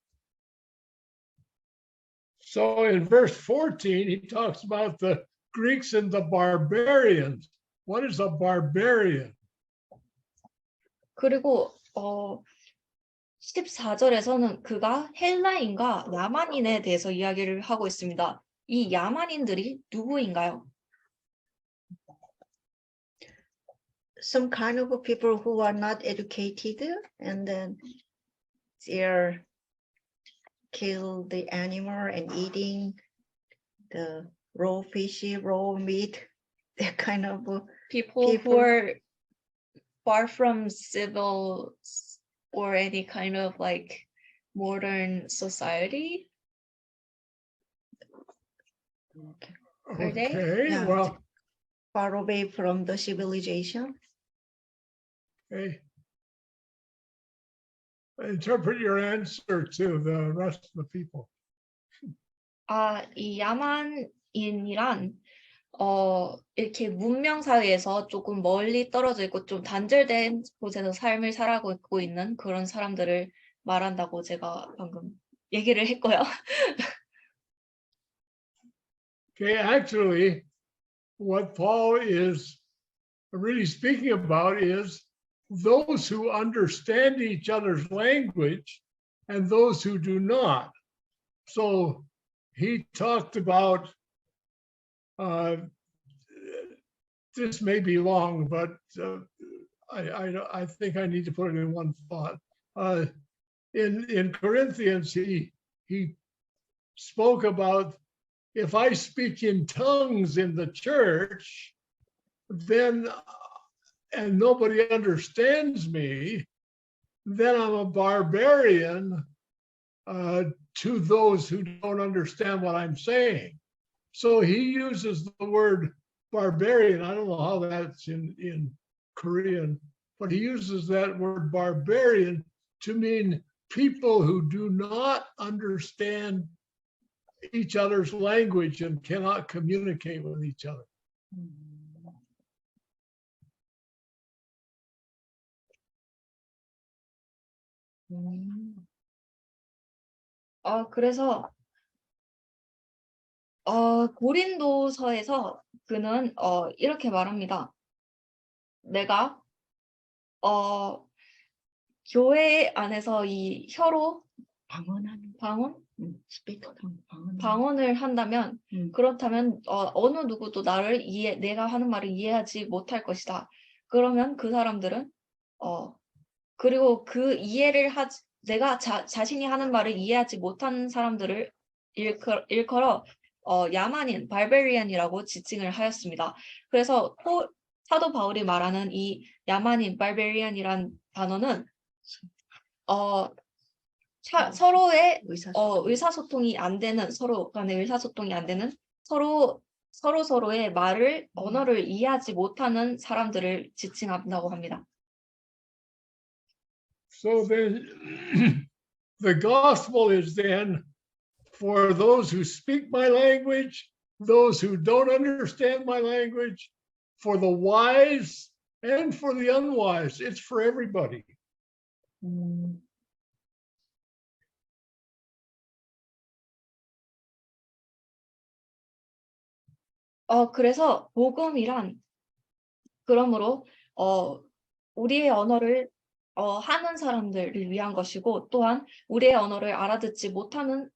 S1: So in verse 14, he talks about the Greeks and the barbarians. What is a barbarian?
S2: 그리고 14절에서는 그가 헬라인과 야만인에 대해서 이야기를 하고 있습니다. 이 야만인들이 누구인가요?
S4: some kind of people who are not educated and then they're kill the animal and eating the raw fish, raw meat, that kind of
S2: People who
S4: People-
S2: are far from civil or any kind of like modern society. Are they?
S1: Okay,
S4: Yeah.
S1: well,
S4: far away from the civilization.
S1: okay. Interpret your answer to the rest of the people.
S2: 이 야만인이란 이렇게 문명 사회에서 조금 멀리 떨어져 있고 좀 단절된 곳에서 삶을 살아가고 있는 그런 사람들을 말한다고 제가 방금 얘기를 했고요.
S1: Okay, actually, what Paul is really speaking about is those who understand each other's language and those who do not. So he talked about, this may be long, but I think I need to put it in one thought. In Corinthians, he spoke about, if I speak in tongues in the church, then, and nobody understands me, then I'm a barbarian to those who don't understand what I'm saying. So he uses the word barbarian. I don't know how that's in Korean, but he uses that word barbarian to mean people who do not understand each other's language and cannot communicate with each other.
S2: 그래서 고린도서에서 그는 이렇게 말합니다. 내가 교회 안에서 이 혀로 방언을 한다면 그렇다면 어느 누구도 내가 하는 말을 이해하지 못할 것이다. 그러면 그 사람들은 그리고 그 이해를 내가 자신이 하는 말을 이해하지 못한 사람들을 일컬어 야만인, barbarian이라고 지칭을 하였습니다. 그래서 사도 바울이 말하는 이 야만인, barbarian이란 단어는 서로의 의사소통이 안 되는, 서로 간의 의사소통이 안 되는, 서로의 언어를 이해하지 못하는 사람들을 지칭한다고 합니다.
S1: So then the gospel is then for those who speak my language, those who don't understand my language, for the wise and for the unwise. It's for everybody.
S2: 그래서 복음이란 그러므로 우리의 언어를 하는 사람들을 위한 것이고 또한 우리의 언어를 알아듣지 못하는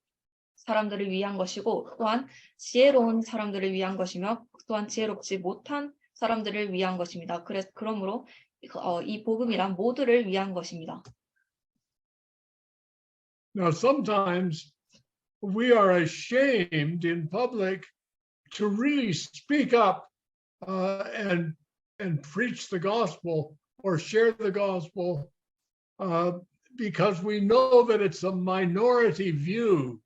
S2: 사람들을 위한 것이고 또한 지혜로운 사람들을 위한 것이며 또한 지혜롭지 못한 사람들을 위한 것입니다. 그러므로 이 복음이란 모두를 위한 것입니다.
S1: Now, sometimes we are ashamed in public to really speak up and preach the gospel or share the gospel because we know that it's a minority view.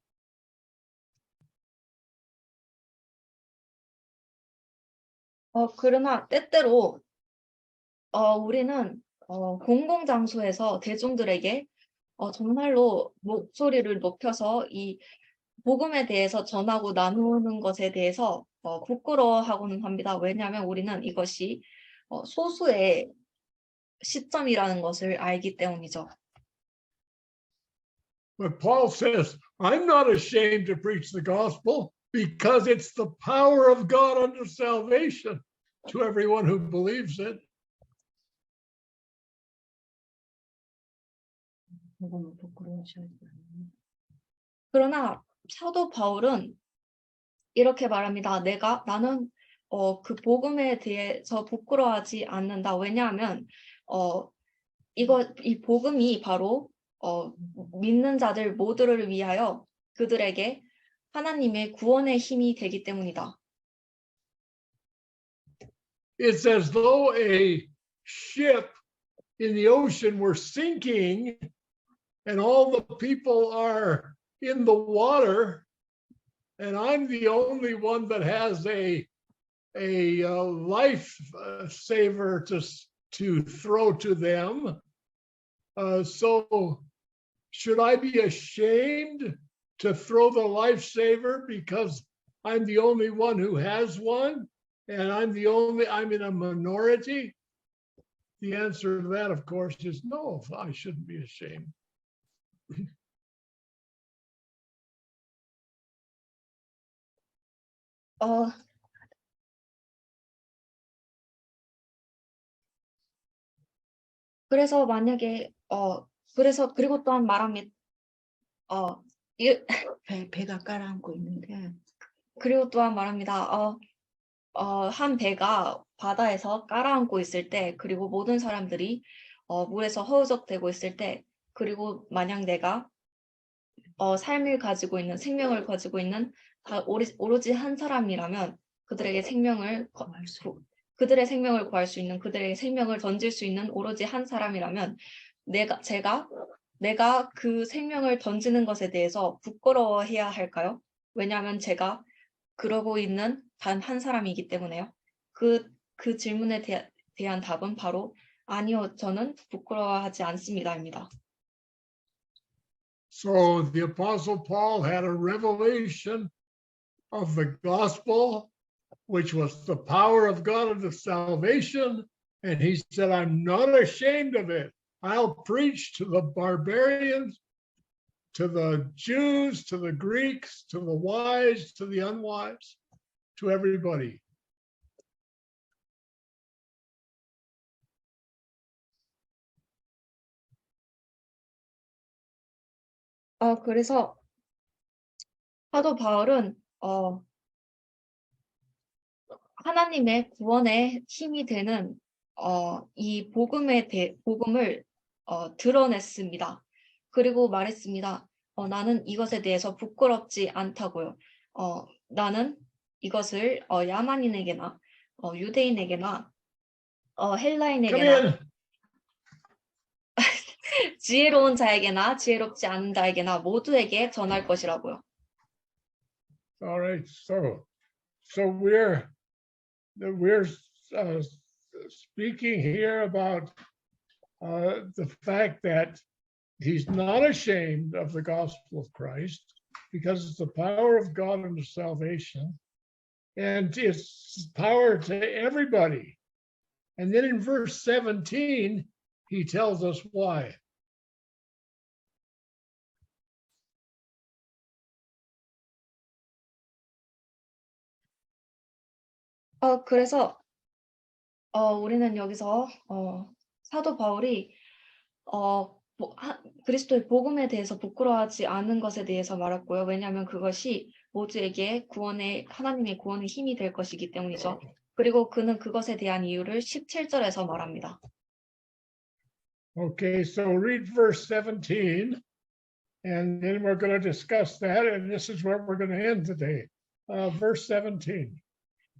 S2: 그러나 때때로 우리는 공공장소에서 대중들에게 정말로 목소리를 높여서 이 복음에 대해서 전하고 나누는 것에 대해서 부끄러워하고는 합니다. 왜냐하면 우리는 이것이 소수의 시점이라는 것을 알기 때문이죠.
S1: But Paul says, I'm not ashamed to preach the gospel because it's the power of God unto salvation to everyone who believes it.
S2: 그러나 사도 바울은 이렇게 말합니다. 나는 그 복음에 대해서 부끄러워하지 않는다. 왜냐하면 이 복음이 바로 믿는 자들 모두를 위하여 그들에게 하나님의 구원의 힘이 되기 때문이다.
S1: It's as though a ship in the ocean were sinking and all the people are in the water and I'm the only one that has a life saver to throw to them. So should I be ashamed to throw the lifesaver because I'm the only one who has one and I'm in a minority? The answer to that, of course, is no, I shouldn't be ashamed.
S2: 그래서 만약에 그리고 또한 말합니다.
S4: 배가 깔아앉고 있는데
S2: 그리고 또한 말합니다. 한 배가 바다에서 깔아앉고 있을 때, 그리고 모든 사람들이 물에서 허우적대고 있을 때, 그리고 만약 내가 삶을 가지고 있는, 생명을 가지고 있는 오로지 한 사람이라면 그들의 생명을 구할 수 있는, 그들의 생명을 던질 수 있는 오로지 한 사람이라면 내가 그 생명을 던지는 것에 대해서 부끄러워해야 할까요? 왜냐하면 제가 그러고 있는 단 한 사람이기 때문에요. 그 질문에 대한 답은 바로 아니요, 저는 부끄러워하지 않습니다입니다.
S1: So the Apostle Paul had a revelation of the gospel, which was the power of God unto salvation. And he said, I'm not ashamed of it. I'll preach to the barbarians, to the Jews, to the Greeks, to the wise, to the unwise, to everybody.
S2: 그래서 사도 바울은 하나님의 구원의 힘이 되는 이 복음을 드러냈습니다. 그리고 말했습니다. 나는 이것에 대해서 부끄럽지 않다고요. 나는 이것을 야만인에게나 유대인에게나 헬라인에게나 지혜로운 자에게나 지혜롭지 않은 자에게나 모두에게 전할 것이라고요.
S1: All right, so we're speaking here about the fact that he's not ashamed of the gospel of Christ because it's the power of God unto salvation, and it's power to everybody. And then in verse 17, he tells us why.
S2: 그래서 우리는 여기서 사도 바울이 그리스도의 복음에 대해서 부끄러워하지 않은 것에 대해서 말했고요. 왜냐하면 그것이 모두에게 하나님의 구원의 힘이 될 것이기 때문이죠. 그리고 그는 그것에 대한 이유를 17절에서 말합니다.
S1: Okay, so read verse 17, and then we're going to discuss that, and this is where we're going to end today. Verse 17.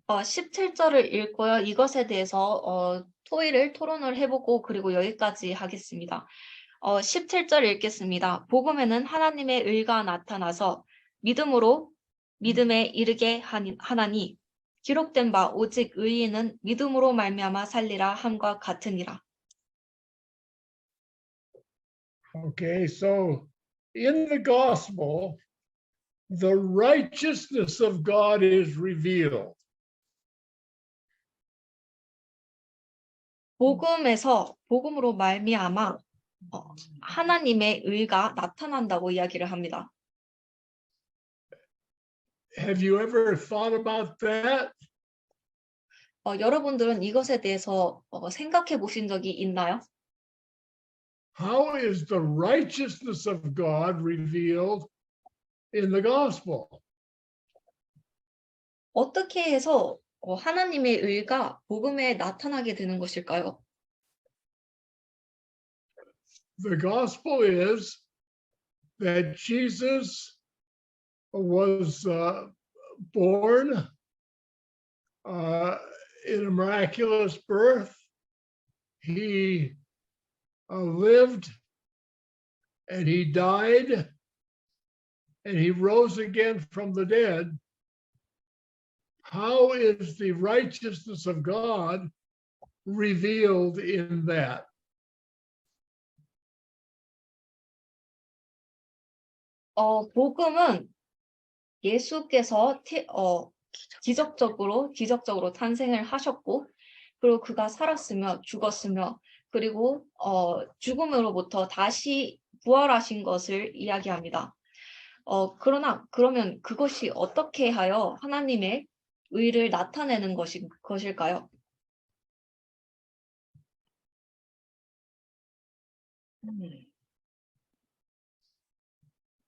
S2: 17절을 읽고요. 이것에 대해서 토론을 해보고 그리고 여기까지 하겠습니다. 17절 읽겠습니다. 복음에는 하나님의 의가 나타나서 믿음에 이르게 하나니 기록된 바 오직 의인은 믿음으로 말미암아 살리라 함과 같으니라.
S1: Okay, so in the gospel, the righteousness of God is revealed.
S2: 복음으로 말미암아 하나님의 의가 나타난다고 이야기를 합니다.
S1: Have you ever thought about that?
S2: 여러분들은 이것에 대해서 생각해 보신 적이 있나요?
S1: How is the righteousness of God revealed in the gospel?
S2: 어떻게 해서 하나님의 의가 복음에 나타나게 되는 것일까요?
S1: The gospel is that Jesus was born in a miraculous birth. He lived and he died and he rose again from the dead. How is the righteousness of God revealed in that?
S2: 복음은 예수께서 기적적으로 탄생을 하셨고, 그리고 그가 살았으며 죽었으며, 그리고 죽음으로부터 다시 부활하신 것을 이야기합니다. 그러면 그것이 어떻게 하여 하나님의 의를 나타내는 것일까요?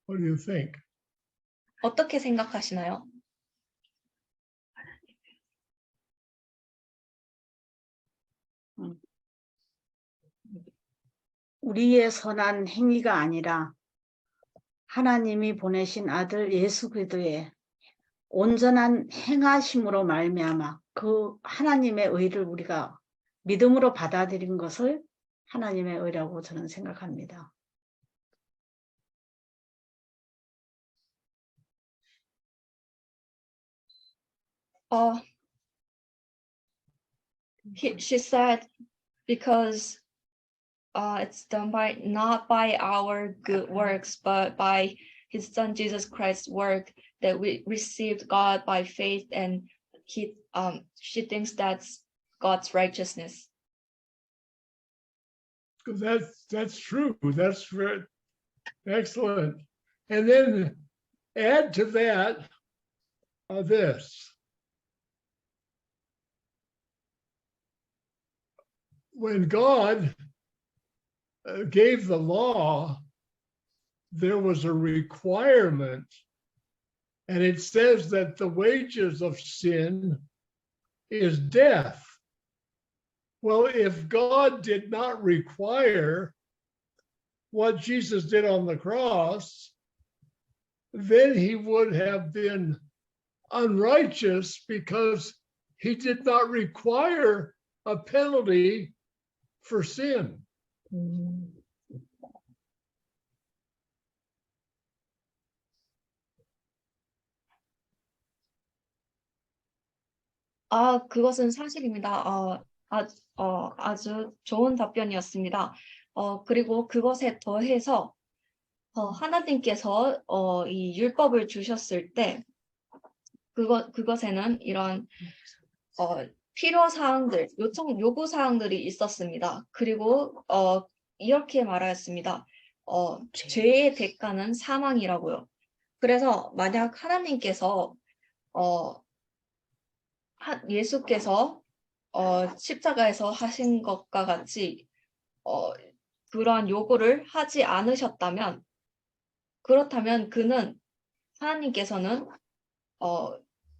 S1: What do you think?
S2: 어떻게 생각하시나요?
S5: 우리의 선한 행위가 아니라 하나님이 보내신 아들 예수 그리스도의 온전한 행하심으로 말미암아 그 하나님의 의를 우리가 믿음으로 받아들인 것을 하나님의 의라고 저는 생각합니다.
S2: She said because it's done not by our good works, but by his son Jesus Christ's work that we received God by faith, and she thinks that's God's righteousness.
S1: That's true. That's very excellent. And then add to that this. When God gave the law, there was a requirement, and it says that the wages of sin is death. Well, if God did not require what Jesus did on the cross, then he would have been unrighteous because he did not require a penalty for sin.
S2: 그것은 사실입니다. 아주 좋은 답변이었습니다. 그리고 그것에 더해서 하나님께서 이 율법을 주셨을 때 그것에는 이런 필요 사항들, 요구 사항들이 있었습니다. 그리고 이렇게 말하였습니다. 죄의 대가는 사망이라고요. 그래서 만약 하나님께서 예수께서 십자가에서 하신 것과 같이 그러한 요구를 하지 않으셨다면, 그렇다면 하나님께서는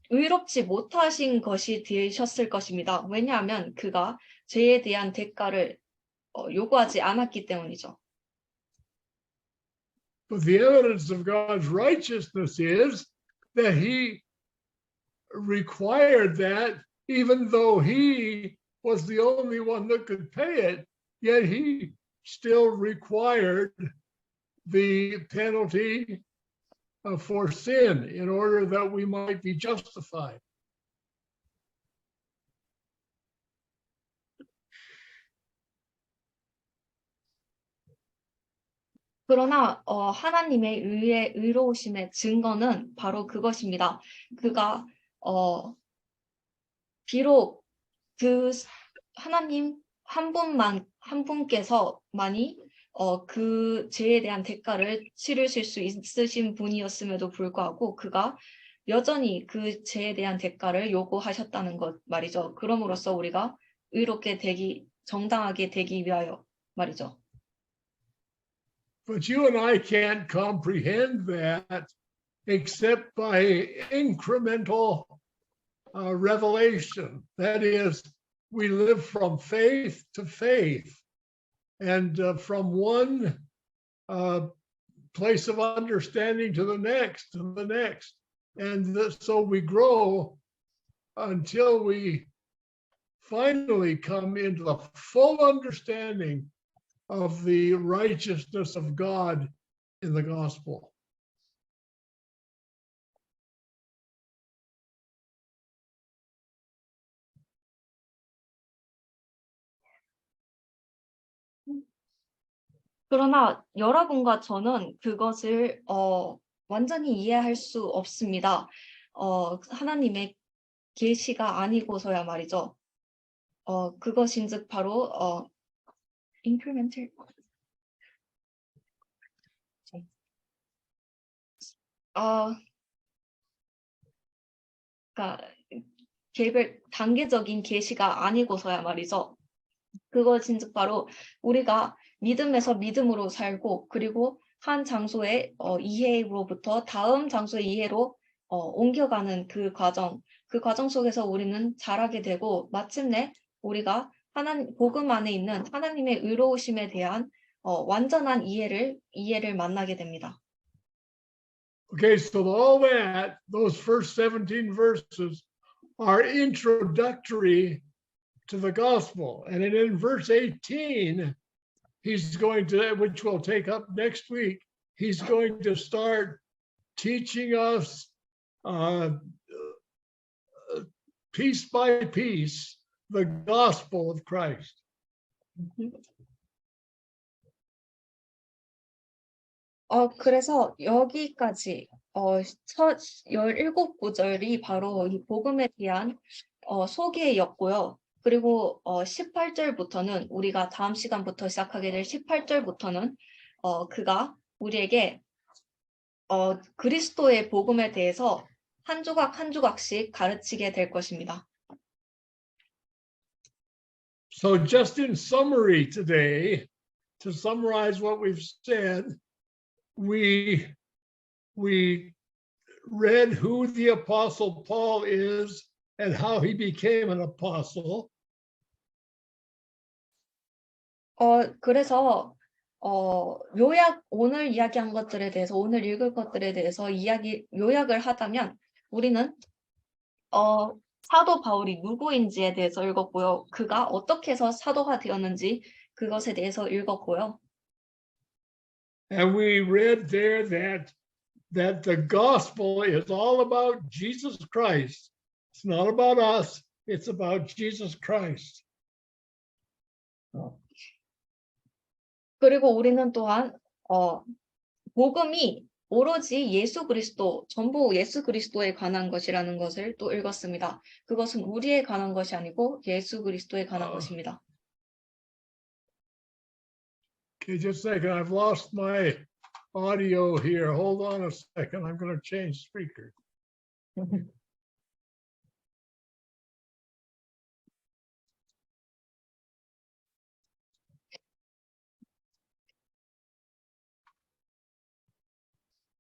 S2: 의롭지 못하신 것이 되셨을 것입니다. 왜냐하면 그가 죄에 대한 대가를 요구하지 않았기 때문이죠.
S1: But the evidence of God's righteousness is that he required that even though he was the only one that could pay it, yet he still required the penalty for sin in order that we might be justified.
S2: 그러나 하나님의 의로우심의 증거는 바로 그것입니다. 그가 비록 그 하나님 한 분께서만이 그 죄에 대한 대가를 치르실 수 있으신 분이었음에도 불구하고 그가 여전히 그 죄에 대한 대가를 요구하셨다는 것 말이죠. 그럼으로써 우리가 정당하게 되기 위하여 말이죠.
S1: But you and I can't comprehend that except by incremental revelation. That is, we live from faith to faith and from one place of understanding to the next and the next. And so we grow until we finally come into the full understanding of the righteousness of God in the gospel.
S2: 그러나 여러분과 저는 그것을 완전히 이해할 수 없습니다. 하나님의 계시가 아니고서야 말이죠. 그것인즉 바로 incremental 그러니까 개별 단계적인 계시가 아니고서야 말이죠. 그것인즉 바로 우리가 믿음에서 믿음으로 살고 그리고 한 장소의 이해로부터 다음 장소의 이해로 옮겨가는 그 과정 속에서 우리는 자라게 되고 마침내 우리가 복음 안에 있는 하나님의 의로우심에 대한 완전한 이해를 만나게 됩니다.
S1: Okay, so all that, those first 17 verses are introductory to the gospel. And in verse 18, he's going to, which we'll take up next week, he's going to start teaching us piece by piece the gospel of Christ.
S2: 그래서 여기까지 17구절이 바로 이 복음에 대한 소개였고요. 그리고 18절부터는 우리가 다음 시간부터 시작하게 될 18절부터는 그가 우리에게 그리스도의 복음에 대해서 한 조각 한 조각씩 가르치게 될 것입니다.
S1: So just in summary today, to summarize what we've said, we read who the Apostle Paul is and how he became an apostle.
S2: 그래서 오늘 이야기한 것들에 대해서 오늘 읽을 것들에 대해서 요약을 하자면 우리는 사도 바울이 누구인지에 대해서 읽었고요. 그가 어떻게 해서 사도가 되었는지 그것에 대해서 읽었고요.
S1: And we read there that the gospel is all about Jesus Christ. It's not about us, it's about Jesus Christ.
S2: 그리고 우리는 또한 복음이 오로지 예수 그리스도, 전부 예수 그리스도에 관한 것이라는 것을 또 읽었습니다. 그것은 우리에 관한 것이 아니고 예수 그리스도에 관한 것입니다.
S1: Okay, just a second. I've lost my audio here. Hold on a second. I'm going to change speaker.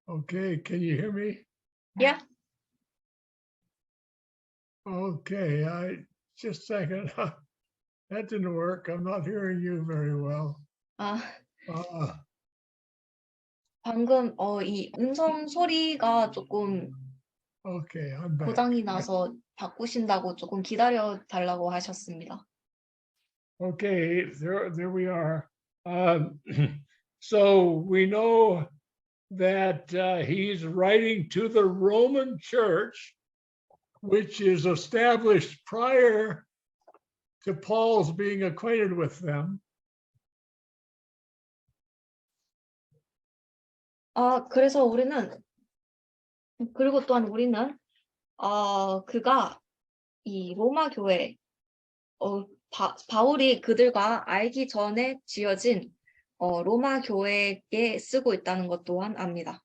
S1: Okay, can you hear me?
S2: Yeah.
S1: Okay, just a second. That didn't work. I'm not hearing you very well.
S2: 아,
S1: Uh,
S2: 방금 이 음성 소리가 조금
S1: okay, I'm back.
S2: 고장이 나서 바꾸신다고 조금 기다려 달라고 하셨습니다.
S1: Okay, there we are. So we know that he's writing to the Roman Church, which is established prior to Paul's being acquainted with them.
S2: 그래서 우리는 그리고 또한 우리는 그가 이 로마 교회 바울이 그들과 알기 전에 지어진 로마 교회에 쓰고 있다는 것 또한 압니다.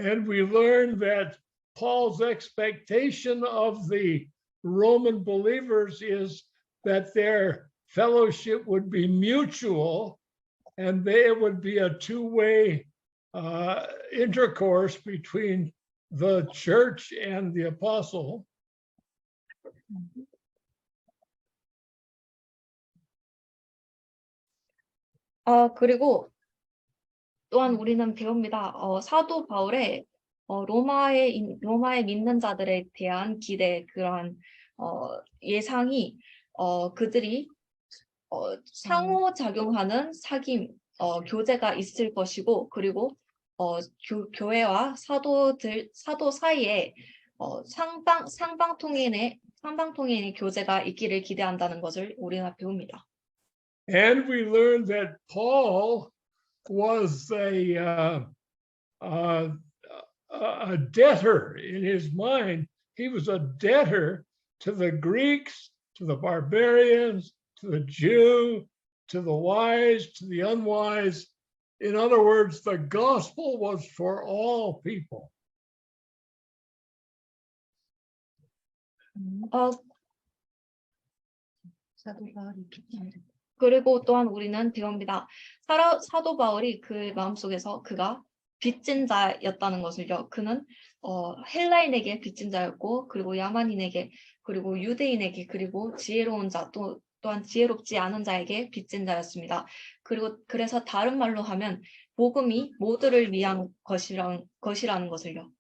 S1: And we learn that Paul's expectation of the Roman believers is that their fellowship would be mutual and there would be a two-way intercourse between the church and the apostle.
S2: 그리고 또한 우리는 배웁니다. 사도 바울의 로마에 믿는 자들에 대한 기대, 그러한 예상이 그들이 상호작용하는 사귐, 교제가 있을 것이고, 그리고 교회와 사도 사이에 상방통행의 교제가 있기를 기대한다는 것을 우리가 배웁니다.
S1: And we learned that Paul was a debtor in his mind. He was a debtor to the Greeks, to the barbarians, to the Jew, to the wise, to the unwise. In other words, the gospel was for all people.
S2: 그리고 또한 우리는 배웁니다. 사도 바울이 그 마음속에서 그가 빚진 자였다는 것을요. 그는 헬라인에게 빚진 자였고, 그리고 야만인에게, 그리고 유대인에게, 그리고 지혜로운 자, 또한 지혜롭지 않은 자에게 빚진 자였습니다. 그래서 다른 말로 하면 복음이 모두를 위한 것이라는 것을요.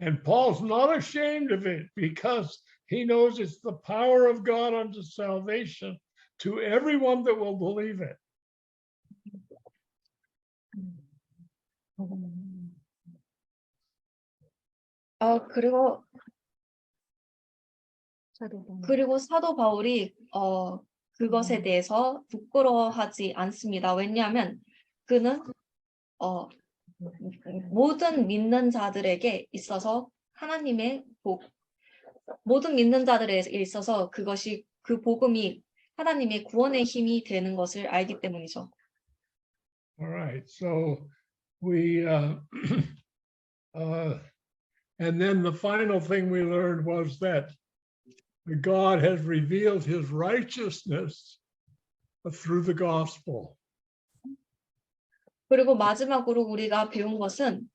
S1: And Paul's not ashamed of it because he knows it's the power of God unto salvation to everyone that will believe it.
S2: 그리고 사도 바울이 그것에 대해서 부끄러워하지 않습니다. 왜냐하면 그는 모든 믿는 자들에게 있어서 모든 믿는 자들에 있어서 그 복음이 하나님의 구원의 힘이 되는 것을 알기 때문이죠.
S1: All right, so we and then the final thing we learned was that God has revealed his righteousness through the gospel.
S2: 그리고 마지막으로 우리가 배운 것은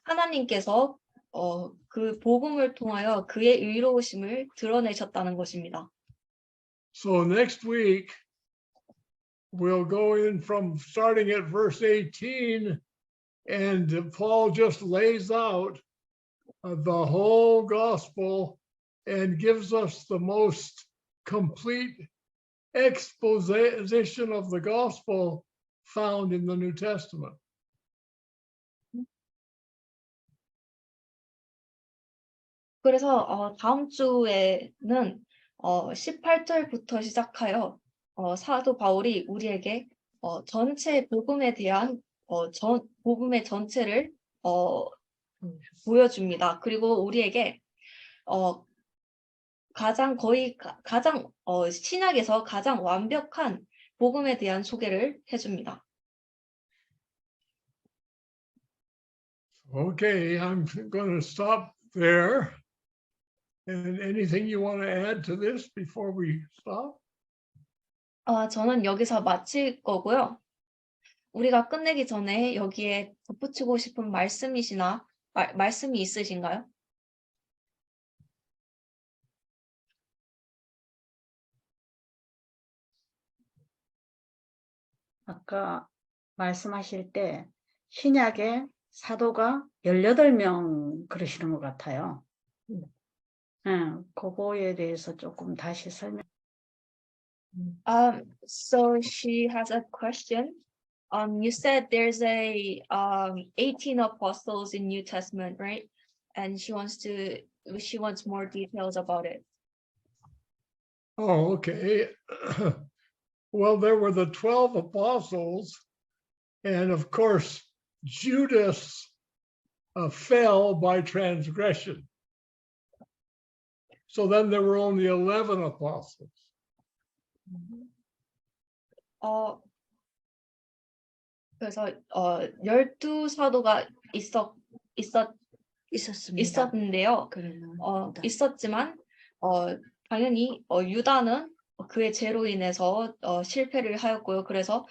S2: 하나님께서 그 복음을 통하여 그의 의로우심을 드러내셨다는 것입니다.
S1: So next week we'll go in from starting at verse 18, and Paul just lays out the whole gospel and gives us the most complete exposition of the gospel found in the New Testament.
S2: 그래서 다음 주에는 18절부터 시작하여 사도 바울이 우리에게 전체 복음에 대한 복음의 전체를 보여줍니다. 그리고 우리에게 가장 신약에서 가장 완벽한 복음에 대한 소개를 해줍니다.
S1: Okay, I'm going to stop there. And anything you want to add to this before we stop?
S2: 저는 여기서 마칠 거고요. 우리가 끝내기 전에 여기에 덧붙이고 싶은 말씀이 있으신가요?
S5: 아까 말씀하실 때 신약에 사도가 18명 그러시는 것 같아요. 그거에 대해서 조금 다시 설명.
S2: So she has a question. You said there's 18 apostles in New Testament, right? And she wants more details about it.
S1: Oh, okay. Well, there were the 12 apostles, and of course, Judas fell by transgression. So then there were only 11 apostles.
S2: 그래서 12사도가
S4: 있었습니다.
S2: 있었는데요.
S4: 그러면
S2: 있었지만 당연히 유다는 그의 죄로 인해서 실패를 하였고요. 그래서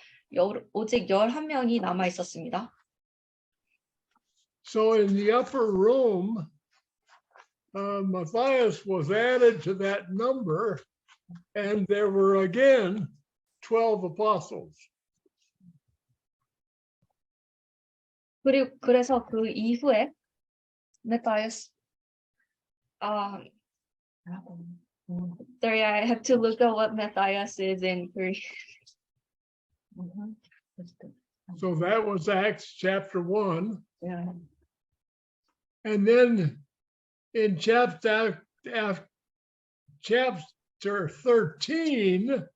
S2: 오직 11명이 남아 있었습니다.
S1: So in the upper room, Matthias was added to that number, and there were again 12 apostles.
S2: 그래서 그 이후에 Matthias, sorry, I have to look at what Matthias is in Greek.
S1: So that was Acts chapter 1.
S2: Yeah.
S1: And then in chapter 13,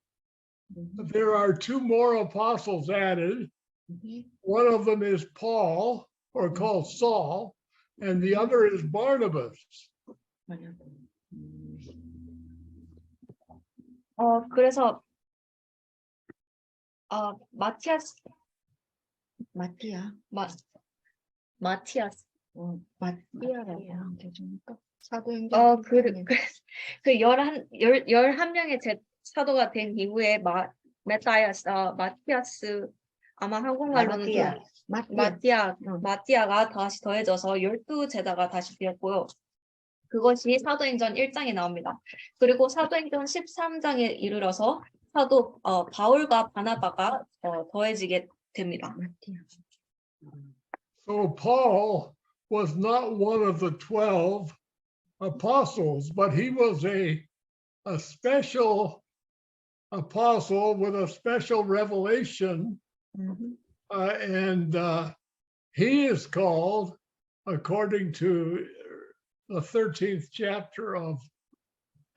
S1: there are two more apostles added. One of them is Paul, or called Saul, and the other is Barnabas.
S2: 그래서 마티아스
S4: 마티아라고 하면 되니까 사도행전
S2: 그 11명의 사도가 된 이후에 마티아스 아마 한국말로는 마티아가 다시 더해져서 12제자가 다시 되었고요. 그것이 사도행전 1장에 나옵니다. 그리고 사도행전 13장에 이르러서 사도 바울과 바나바가 더해지게 됩니다.
S1: So Paul was not one of the 12 apostles, but he was a special apostle with a special revelation. And he is called, according to the 13th chapter of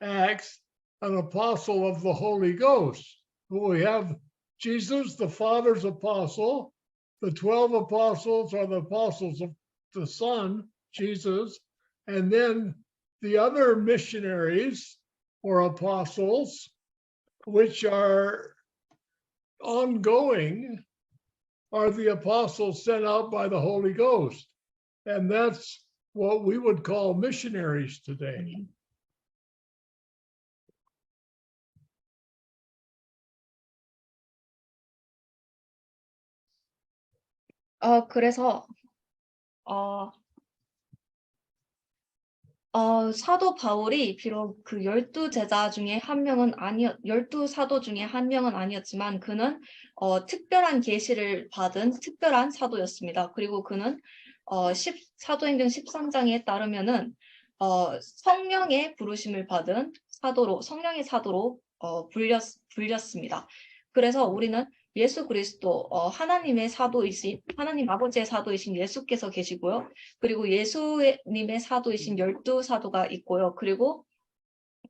S1: Acts, an apostle of the Holy Ghost. We have Jesus, the Father's apostle. The 12 apostles are the apostles of the Son, Jesus. And then the other missionaries or apostles, which are ongoing, are the apostles sent out by the Holy Ghost. And that's what we would call missionaries today.
S2: 그래서 사도 바울이 비록 그 12제자 중에 12사도 중에 한 명은 아니었지만 그는 특별한 계시를 받은 특별한 사도였습니다. 그리고 그는 사도행전 13장에 따르면은 성령의 부르심을 받은 성령의 사도로 불렸습니다. 그래서 우리는 예수 그리스도 하나님 아버지의 사도이신 예수께서 계시고요. 그리고 예수님의 사도이신 12사도가 있고요. 그리고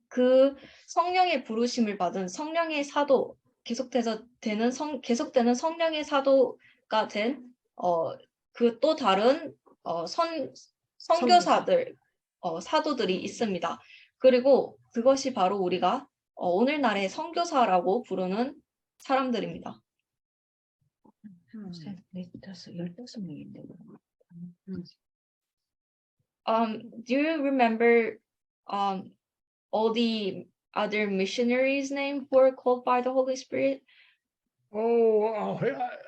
S2: 그 성령의 부르심을 받은 성령의 사도 계속되는 성령의 사도가 된 그 또 다른 선교사들 사도들이 있습니다. 그리고 그것이 바로 우리가 오늘날의 선교사라고 부르는 사람들입니다.
S4: 15명인데.
S2: Do you remember all the other missionaries' name who are called by the Holy Spirit?
S1: Oh,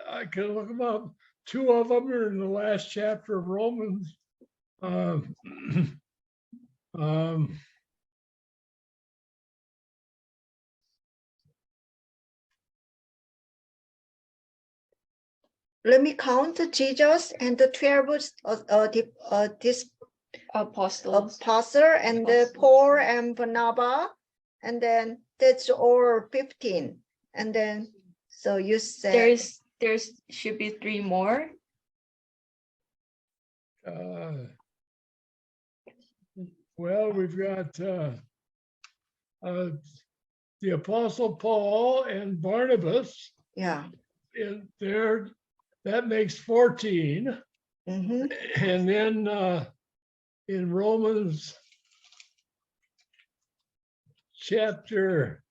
S1: I can look them up. Two of them are in the last chapter of Romans. Um, um,
S4: Let me count Jesus and the 12 this
S2: Apostles.
S4: apostle and the Paul and Barnabas, and then that's all 15. And then so you said
S2: There's should be 3 more.
S1: well, we've got the Apostle Paul and Barnabas
S4: yeah.
S1: in there. That makes 14.
S4: Mhm.
S1: And then in Romans chapter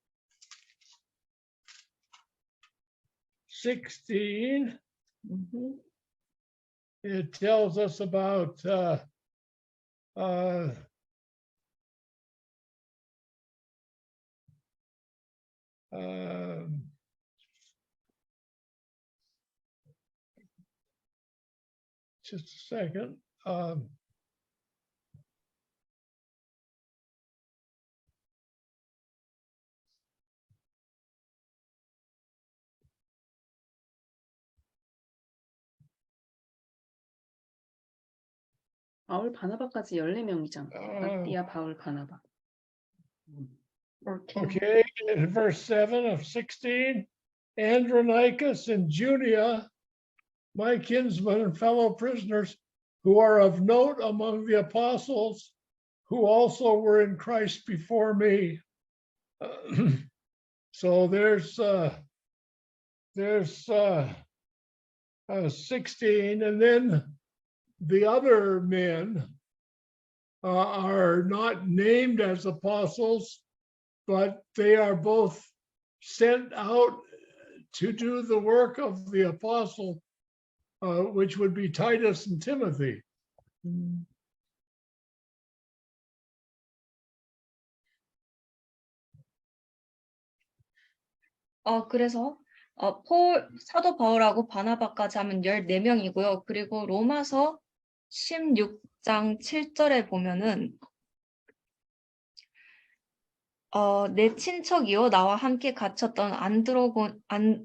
S1: 16,
S4: Mhm.
S1: it tells us about just a second.
S6: 바울 바나바까지 14명이잖아. 마띠아, 바울, 바나바.
S1: Okay, in verse 7 of 16, Andronicus and Junia, my kinsmen and fellow prisoners, who are of note among the apostles, who also were in Christ before me. So there's 16, and then the other men are not named as apostles, but they are both sent out to do the work of the apostle, which would be Titus and Timothy.
S2: 그래서 사도 바울하고 바나바까지 하면 14명이고요. 그리고 로마서 16장 7절에 보면은 내 친척이요 나와 함께 갇혔던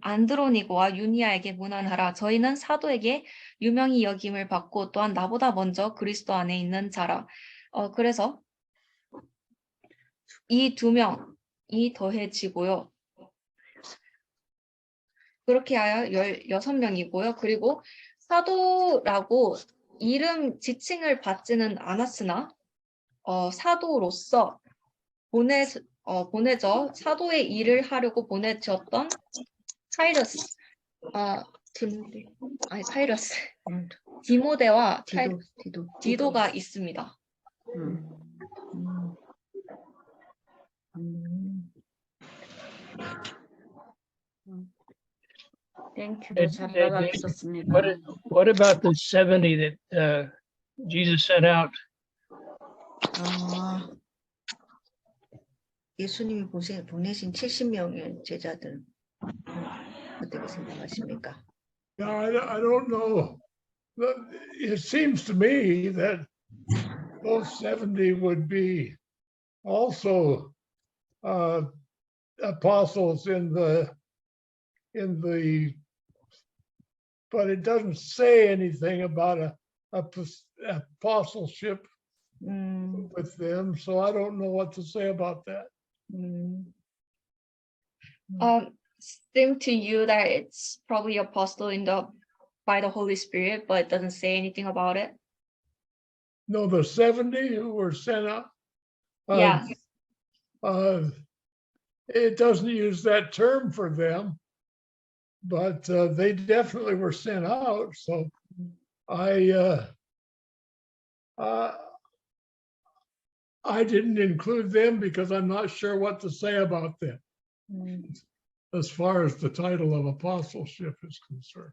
S2: 안드로니고와 유니아에게 문안하라. 저희는 사도에게 유명히 여김을 받고 또한 나보다 먼저 그리스도 안에 있는 자라. 그래서 이 2명이 더해지고요. 그렇게 하여 16명이고요. 그리고 사도라고 이름 지칭을 받지는 않았으나 사도로서 보내져 사도의 일을 하려고 보내졌던 디모데와 디도가 있습니다.
S5: 땡큐. 잘 알아듣었습니다.
S7: What about the 70 that Jesus sent out?
S4: 예수님이 보내신 70명의 제자들 어떻게 생각하십니까?
S1: Yeah, I don't know. It seems to me that those 70 would be also apostles in the but it doesn't say anything about a apostleship with them, so I don't know what to say about that.
S2: Seem to you that it's probably apostle by the Holy Spirit, but it doesn't say anything about it.
S1: No, the 70 who were sent out.
S2: Yeah.
S1: it doesn't use that term for them, but they definitely were sent out. So I didn't include them because I'm not sure what to say about them as far as the title of apostleship is concerned.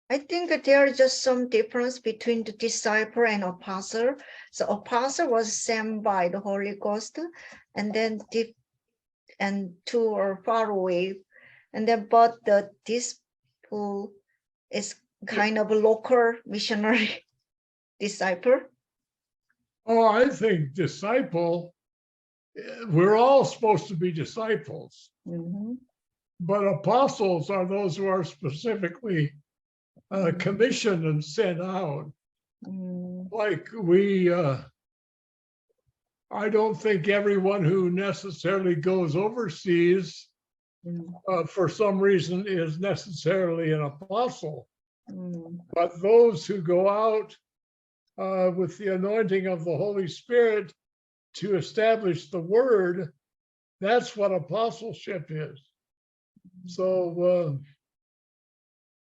S4: I think there is just some difference between the disciple and apostle. So apostle was sent by the Holy Ghost, and then to or far away, and then but the disciple is kind of a local missionary disciple.
S1: Oh, I think disciple, we're all supposed to be disciples, but apostles are those who are specifically commissioned and sent out. Like I don't think everyone who necessarily goes overseas for some reason is necessarily an apostle, but those who go out with the anointing of the Holy Spirit to establish the word, that's what apostleship is. So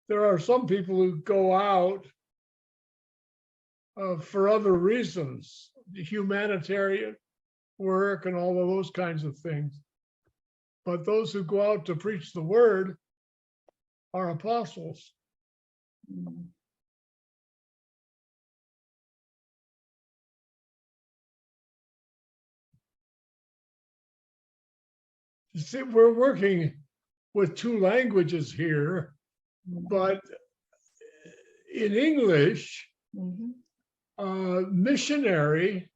S1: there are some people who go out for other reasons, humanitarian work and all of those kinds of things. But those who go out to preach the word are apostles. You see, we're working with two languages here, but in English, missionary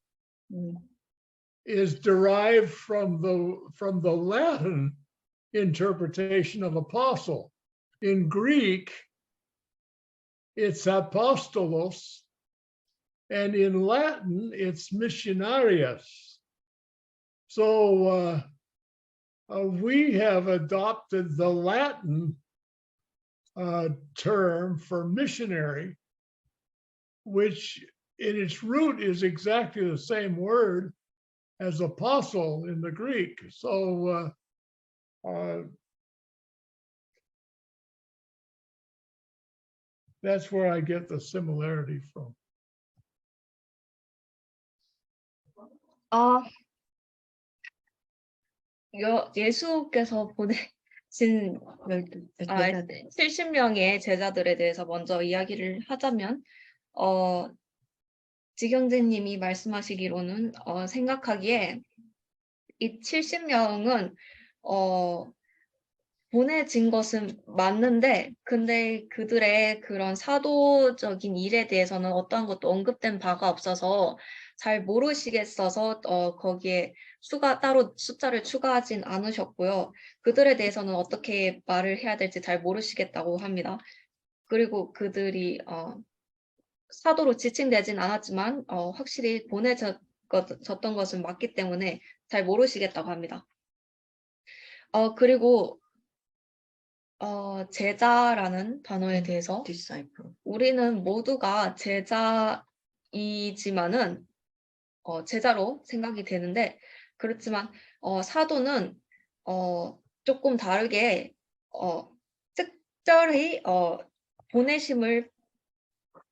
S1: is derived from the Latin interpretation of apostle. In Greek, it's apostolos, and in Latin, it's missionarius. So we have adopted the Latin term for missionary, which in its root is exactly the same word as apostle in the Greek. So that's where I get the similarity from.
S2: 예수께서 보내신 70명의 제자들에 대해서 먼저 이야기를 하자면, 지경재님이 말씀하시기로는 생각하기에 이 70명은 보내진 것은 맞는데, 근데 그들의 그런 사도적인 일에 대해서는 어떠한 것도 언급된 바가 없어서 잘 모르시겠어서 거기에 따로 숫자를 추가하진 않으셨고요. 그들에 대해서는 어떻게 말을 해야 될지 잘 모르시겠다고 합니다. 그리고 그들이 사도로 지칭되진 않았지만 확실히 보내졌던 것은 맞기 때문에 잘 모르시겠다고 합니다. 그리고 제자라는 단어에 대해서
S4: disciple.
S2: 우리는 모두가 제자이지만은 제자로 생각이 되는데, 그렇지만 사도는 조금 다르게 특별히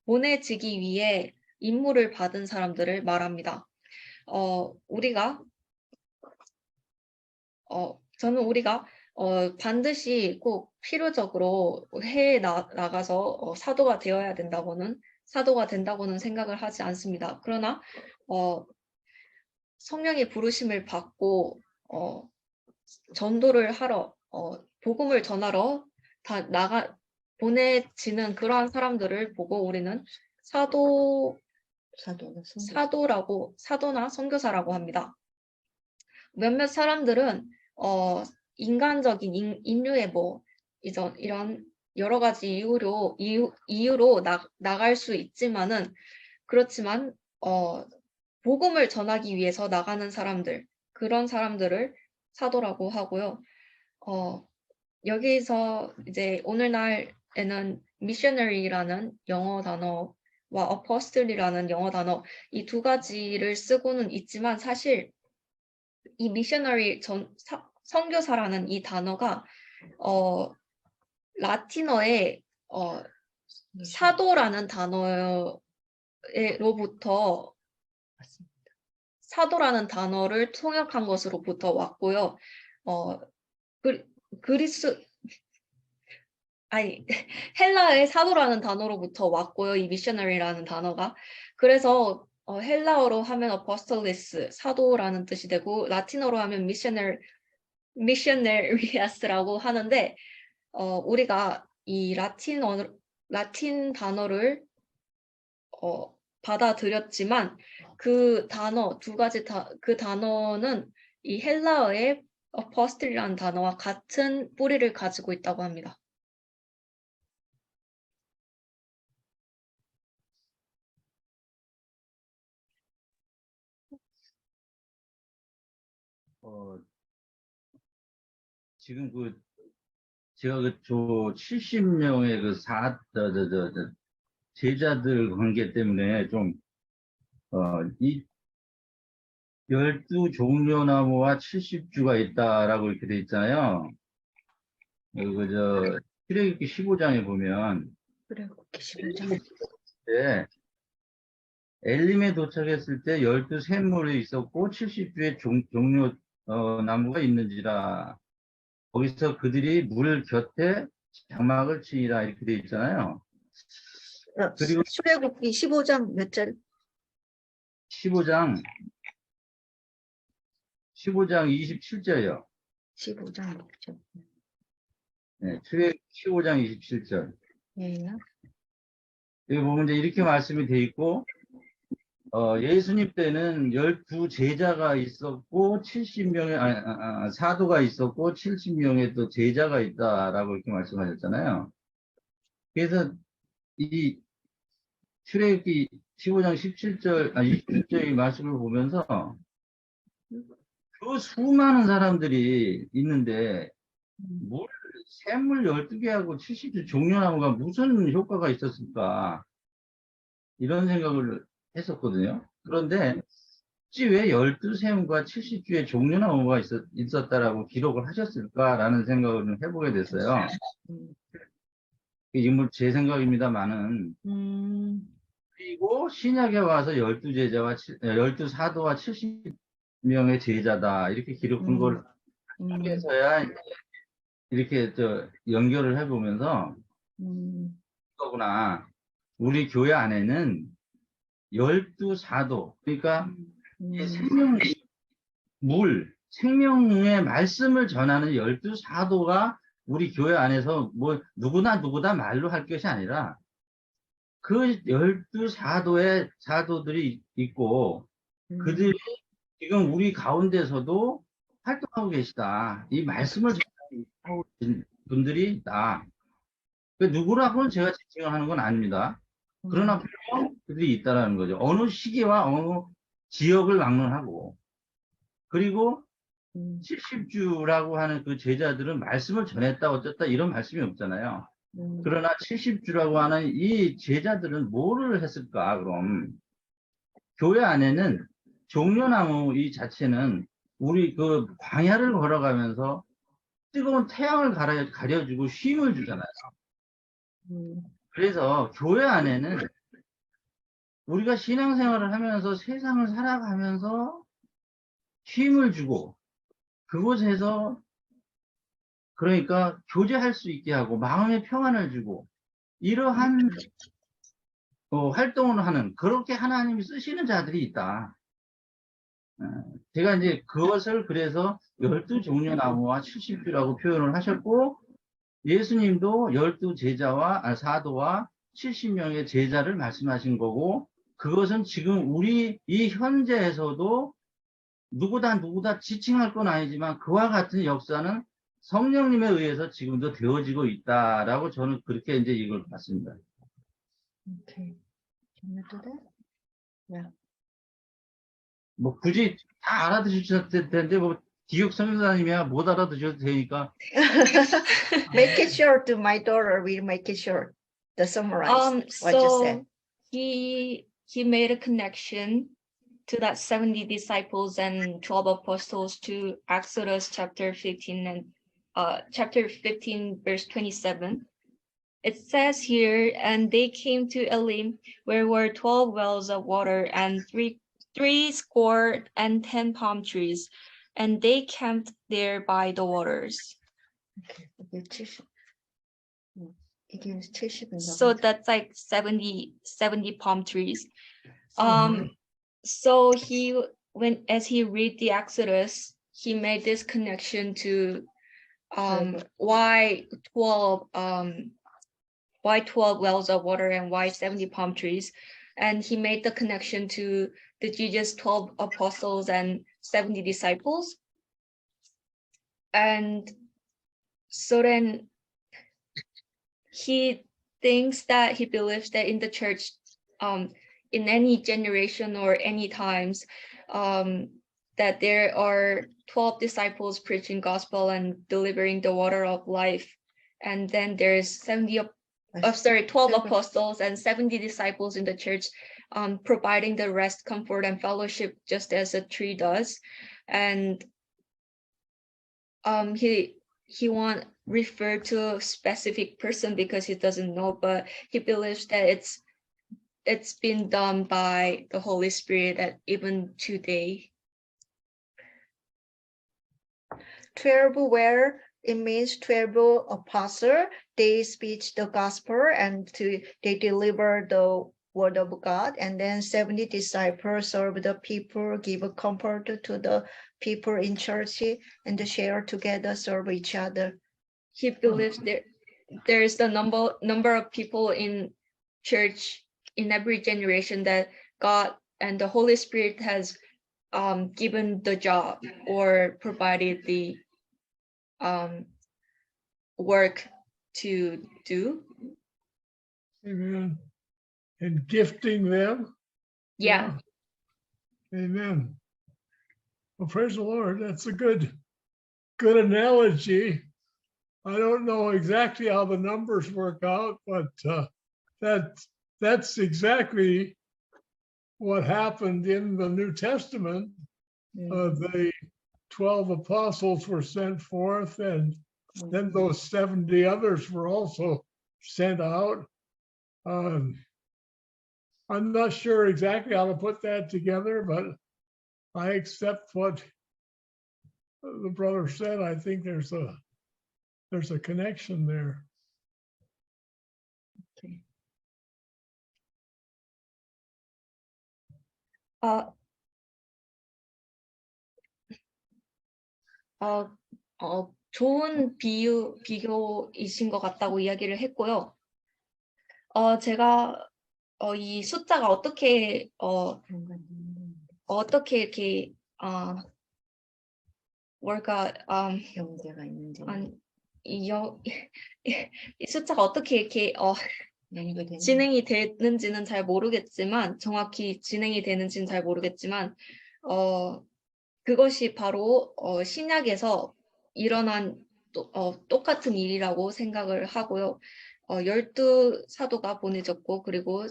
S2: 보내지기 위해 임무를 받은 사람들을 말합니다. 저는 우리가 반드시 꼭 필요적으로 해외에 나가서 사도가 된다고는 생각을 하지 않습니다. 그러나 성령의 부르심을 받고 전도를 하러 복음을 전하러 보내지는 그러한 사람들을 보고 우리는 사도나 선교사라고 합니다. 몇몇 사람들은 인간적인 인류의 이런 여러 가지 이유로 나갈 수 있지만은, 그렇지만 복음을 전하기 위해서 나가는 사람들, 그런 사람들을 사도라고 하고요. 여기서 이제 오늘날에는 missionary라는 영어 단어와 apostle이라는 영어 단어, 이 두 가지를 쓰고는 있지만 사실 이 missionary 선교사라는 이 단어가 라틴어의 사도라는 단어로부터 사도라는 단어를 통역한 것으로부터 왔고요. 헬라의 사도라는 단어로부터 왔고요. 이 missionary라는 단어가. 그래서 헬라어로 하면 apostolos, 사도라는 뜻이 되고 라틴어로 하면 missionarias라고 하는데 우리가 이 라틴 단어를 받아들였지만 그 단어 두 가지 그 단어는 이 헬라어의 apostle이라는 단어와 같은 뿌리를 가지고 있다고 합니다.
S8: 지금 제가 70명의 제자들 관계 때문에 이 12종려나무와 70주가 있다라고 이렇게 돼 있잖아요. 출애굽기 15장에 보면
S4: 출애굽기 15장.
S8: 때 엘림에 도착했을 때 12샘물이 있었고 70주의 종려나무가 있는지라 거기서 그들이 물 곁에 장막을 치니라 이렇게 돼 있잖아요. 그리고
S4: 출애굽기 15장 몇 절?
S8: 15장 27절이요.
S4: 15장 몇 절?
S8: 네, 출애굽기 15장 27절.
S4: 네.
S8: 여기 보면 이제 이렇게 말씀이 돼 있고 예수님 때는 12제자가 있었고 70명의 사도가 있었고 70명의 또 제자가 있다라고 이렇게 말씀하셨잖아요. 그래서 이 출애굽기 15장 27절의 말씀을 보면서 그 수많은 사람들이 있는데 샘물 12개하고 70주 종려나무가 무슨 효과가 있었을까 이런 생각을 했었거든요. 그런데 혹시 왜 12샘과 70주의 종려나무가 있었다라고 기록을 하셨을까라는 생각을 해보게 됐어요. 이건 제 생각입니다만은 그리고 신약에 와서 12사도와 70명의 제자다 이렇게 기록한 걸 통해서야 이렇게 연결을 해보면서 거구나. 우리 교회 안에는 12사도 그러니까 생명의 말씀을 전하는 12사도가 우리 교회 안에서 뭐 누구나 말로 할 것이 아니라 그 12사도의 사도들이 있고 그들이 지금 우리 가운데서도 활동하고 계시다. 이 말씀을 전하는 분들이 있다. 누구라고는 제가 지칭을 하는 건 아닙니다. 그러나 그들이 있다라는 거죠. 어느 시기와 어느 지역을 막론하고 그리고 70주라고 하는 그 제자들은 말씀을 전했다 어쨌다 이런 말씀이 없잖아요. 그러나 70주라고 하는 이 제자들은 뭐를 했을까 그럼 교회 안에는 종려나무 이 자체는 우리 그 광야를 걸어가면서 뜨거운 태양을 가려주고 쉼을 주잖아요. 그래서 교회 안에는 우리가 신앙생활을 하면서 세상을 살아가면서 쉼을 주고 그곳에서 그러니까 교제할 수 있게 하고 마음의 평안을 주고 이러한 활동을 하는 그렇게 하나님이 쓰시는 자들이 있다. 제가 이제 그것을 그래서 12종려나무와 70주라고 표현을 하셨고 예수님도 12제자와 사도와 70명의 제자를 말씀하신 거고 그것은 지금 우리 이 현재에서도 누구다 지칭할 건 아니지만 그와 같은 역사는 성령님에 의해서 지금도 되어지고 있다라고 저는 그렇게 이제 이걸 봤습니다.
S4: 오케이.
S8: 뭐 굳이 다 알아두셨을 텐데 뭐 기육 선교사님이야 못 알아두셔도 되니까.
S4: Make it short to my daughter. We'll make it short. The summarize what you said.
S2: So he made a connection to that 70 disciples and 12 apostles to Exodus chapter 15 and chapter 15 verse 27. It says here, and they came to Elim, where were 12 wells of water and three score and 10 palm trees, and they camped there by the waters.
S4: 이게 70. 이게 70인가?
S2: So that's like 70 palm trees. So as he read the Exodus, he made this connection to why 12 wells of water and why 70 palm trees, and he made the connection to the Jesus 12 apostles and 70 disciples. And so then he believes that in the church, in any generation or any times, that there are 12 disciples preaching gospel and delivering the water of life. And then there's 12 apostles and 70 disciples in the church, providing the rest, comfort, and fellowship, just as a tree does. And he won't refer to a specific person because he doesn't know, but he believes that it's been done by the Holy Spirit at even today.
S4: 12 where it means 12 apostles, they speak the gospel and they deliver the word of God, and then 70 disciples serve the people, give comfort to the people in church, and share together, serve each other.
S2: He believes there is the number of people in church in every generation that God and the Holy Spirit has given the job or provided the work to do.
S1: Amen. And gifting them.
S2: Yeah.
S1: Amen. Well, praise the Lord. That's a good analogy. I don't know exactly how the numbers work out, but that's exactly what happened in the New Testament. The 12 apostles were sent forth, and then those 70 others were also sent out. I'm not sure exactly how to put that together, but I accept what the brother said. I think there's a connection there.
S2: 좋은 비교이신 것 같다고 이야기를 했고요. 제가 이 숫자가 어떻게 이렇게 뭘까
S4: 경제가 있는지
S2: 이 숫자가 어떻게 이렇게 진행이 되는지는 잘 모르겠지만, 정확히 진행이 되는지는 잘 모르겠지만, 그것이 바로 신약에서 일어난 똑같은 일이라고 생각을 하고요. 12사도가 보내졌고, 그리고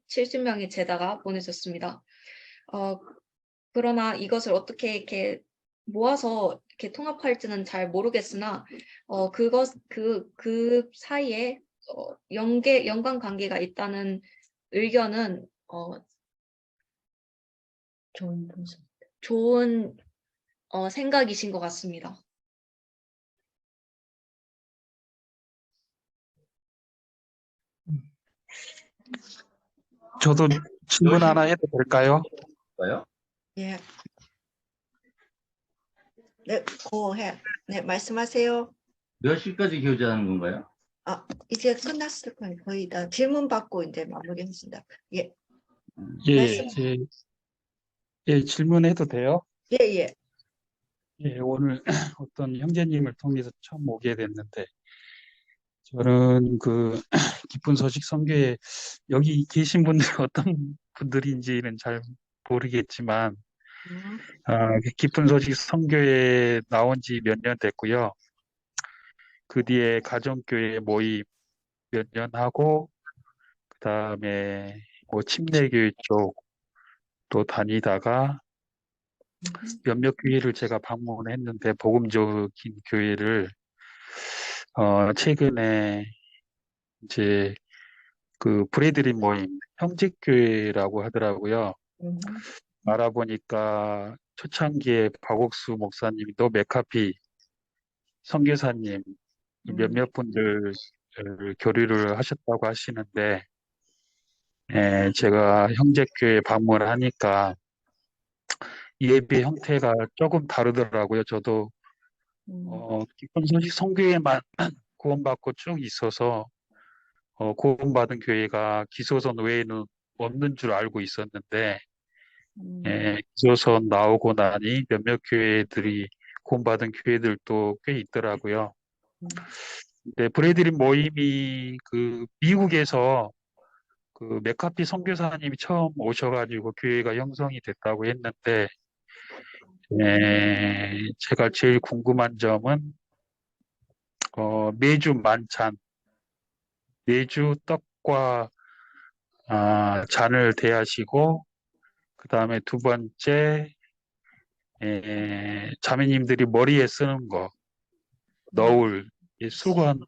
S2: 70명의 제자가 보내졌습니다. 그러나 이것을 어떻게 이렇게 모아서 이렇게 통합할지는 잘 모르겠으나, 그 사이에 연관 관계가 있다는 의견은 좋은 생각이신 것 같습니다.
S9: 저도 질문 하나 해도 될까요?
S4: 예. 네, 고해. 네, 말씀하세요.
S8: 몇 시까지 교제하는 건가요?
S4: 이제 끝났을 거예요. 거의 다 질문 받고 이제 마무리했습니다. 예.
S9: 질문해도 돼요?
S4: 예.
S9: 예, 오늘 어떤 형제님을 통해서 처음 오게 됐는데, 저는 그 기쁜 소식 선교에 여기 계신 분들 어떤 분들인지는 잘 모르겠지만, 기쁜 소식 선교에 나온 지 몇 년 됐고요. 그 뒤에 가정교회 모임 몇 년 하고, 그 다음에 뭐 침례교회 쪽 또 다니다가 몇몇 교회를 제가 방문했는데 복음적인 교회를 최근에 이제 그 브레드린 모임 형제교회라고 하더라고요. 알아보니까 초창기에 박옥수 목사님이 또 맥카피 선교사님 몇몇 분들 교류를 하셨다고 하시는데 제가 형제교회 방문을 하니까 예배 형태가 조금 다르더라고요. 저도 기쁜 소식 선교회만 구원받고 쭉 있어서 구원받은 교회가 기소선 외에는 없는 줄 알고 있었는데 기소선 나오고 나니 몇몇 교회들이 구원받은 교회들도 꽤 있더라고요. 근데 브래드린 모임이 그 미국에서 그 맥카피 선교사님이 처음 오셔가지고 교회가 형성이 됐다고 했는데 제가 제일 궁금한 점은 매주 만찬, 매주 떡과 잔을 대하시고 그 다음에 두 번째 자매님들이 머리에 쓰는 거 너울, 수건을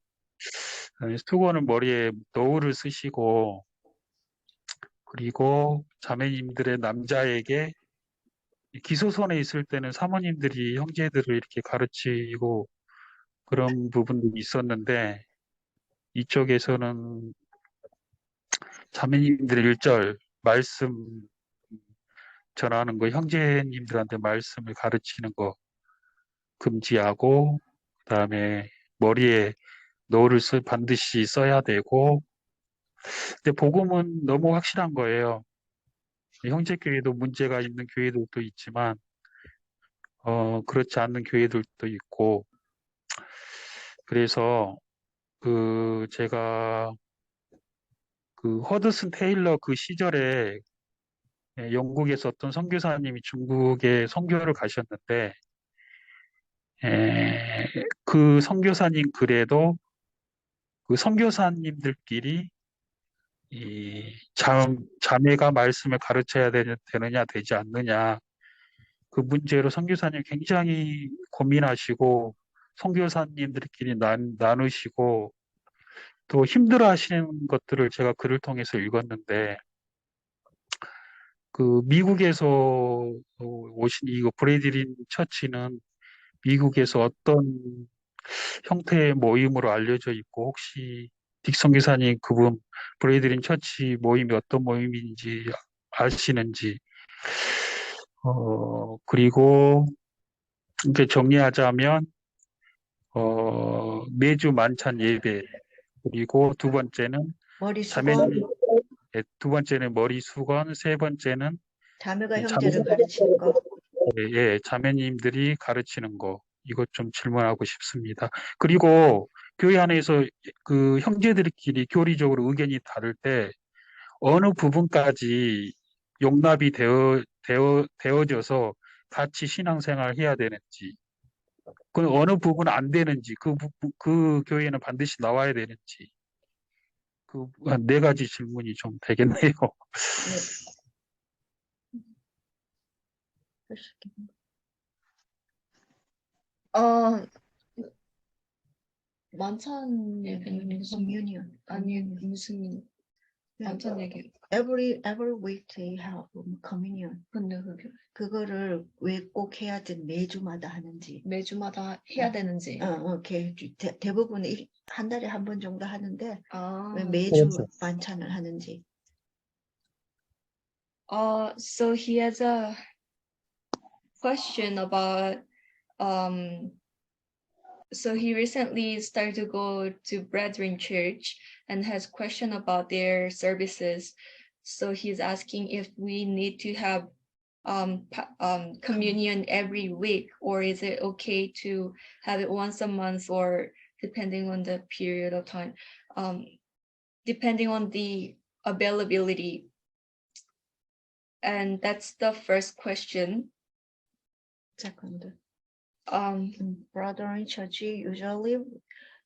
S9: 머리에 너울을 쓰시고 그리고 자매님들의 남자에게 기소선에 있을 때는 사모님들이 형제들을 이렇게 가르치고 그런 부분도 있었는데 이쪽에서는 자매님들 일절 말씀 전하는 거, 형제님들한테 말씀을 가르치는 거 금지하고 그다음에 머리에 노를 반드시 써야 되고 근데 복음은 너무 확실한 거예요. 형제교회도 문제가 있는 교회들도 있지만 그렇지 않는 교회들도 있고 그래서 제가 그 허드슨 테일러 그 시절에 영국에서 어떤 선교사님이 중국에 선교를 가셨는데 그 선교사님 글에도 그 선교사님들끼리 이 자매가 말씀을 가르쳐야 되느냐 되지 않느냐 그 문제로 선교사님 굉장히 고민하시고 선교사님들끼리 나누시고 또 힘들어하시는 것들을 제가 글을 통해서 읽었는데 그 미국에서 오신 이거 브래들린 처치는 미국에서 어떤 형태의 모임으로 알려져 있고 혹시 딕 선교사님 그분 브래들린 처치 모임이 어떤 모임인지 아시는지 그리고 이렇게 정리하자면 매주 만찬 예배 그리고 두 번째는
S4: 머리 수건,
S9: 두 번째는 머리 수건, 세 번째는
S4: 자매가 형제를 가르치는 거.
S9: 자매님들이 가르치는 거 이것 좀 질문하고 싶습니다. 그리고 교회 안에서 그 형제들끼리 교리적으로 의견이 다를 때 어느 부분까지 용납이 되어져서 같이 신앙생활 해야 되는지 그 어느 부분 안 되는지 그 교회는 반드시 나와야 되는지 그 한 네 가지 질문이 좀 되겠네요.
S2: 만찬 얘기는
S4: Communion.
S2: 아니 무슨 만찬 얘기
S4: Every week they have communion.
S2: 근데
S4: 그거를 왜 꼭 해야 돼? 매주마다 하는지.
S2: 매주마다 해야 되는지
S4: 이렇게 대부분 한 달에 한 번 정도 하는데 왜
S2: 아
S4: 매주 만찬을 하는지.
S2: So he has a question about so he recently started to go to Brethren Church and has question about their services. So he's asking if we need to have communion every week, or is it okay to have it once a month, or depending on the period of time, depending on the availability. And that's the first question.
S4: Second. Brethren Church usually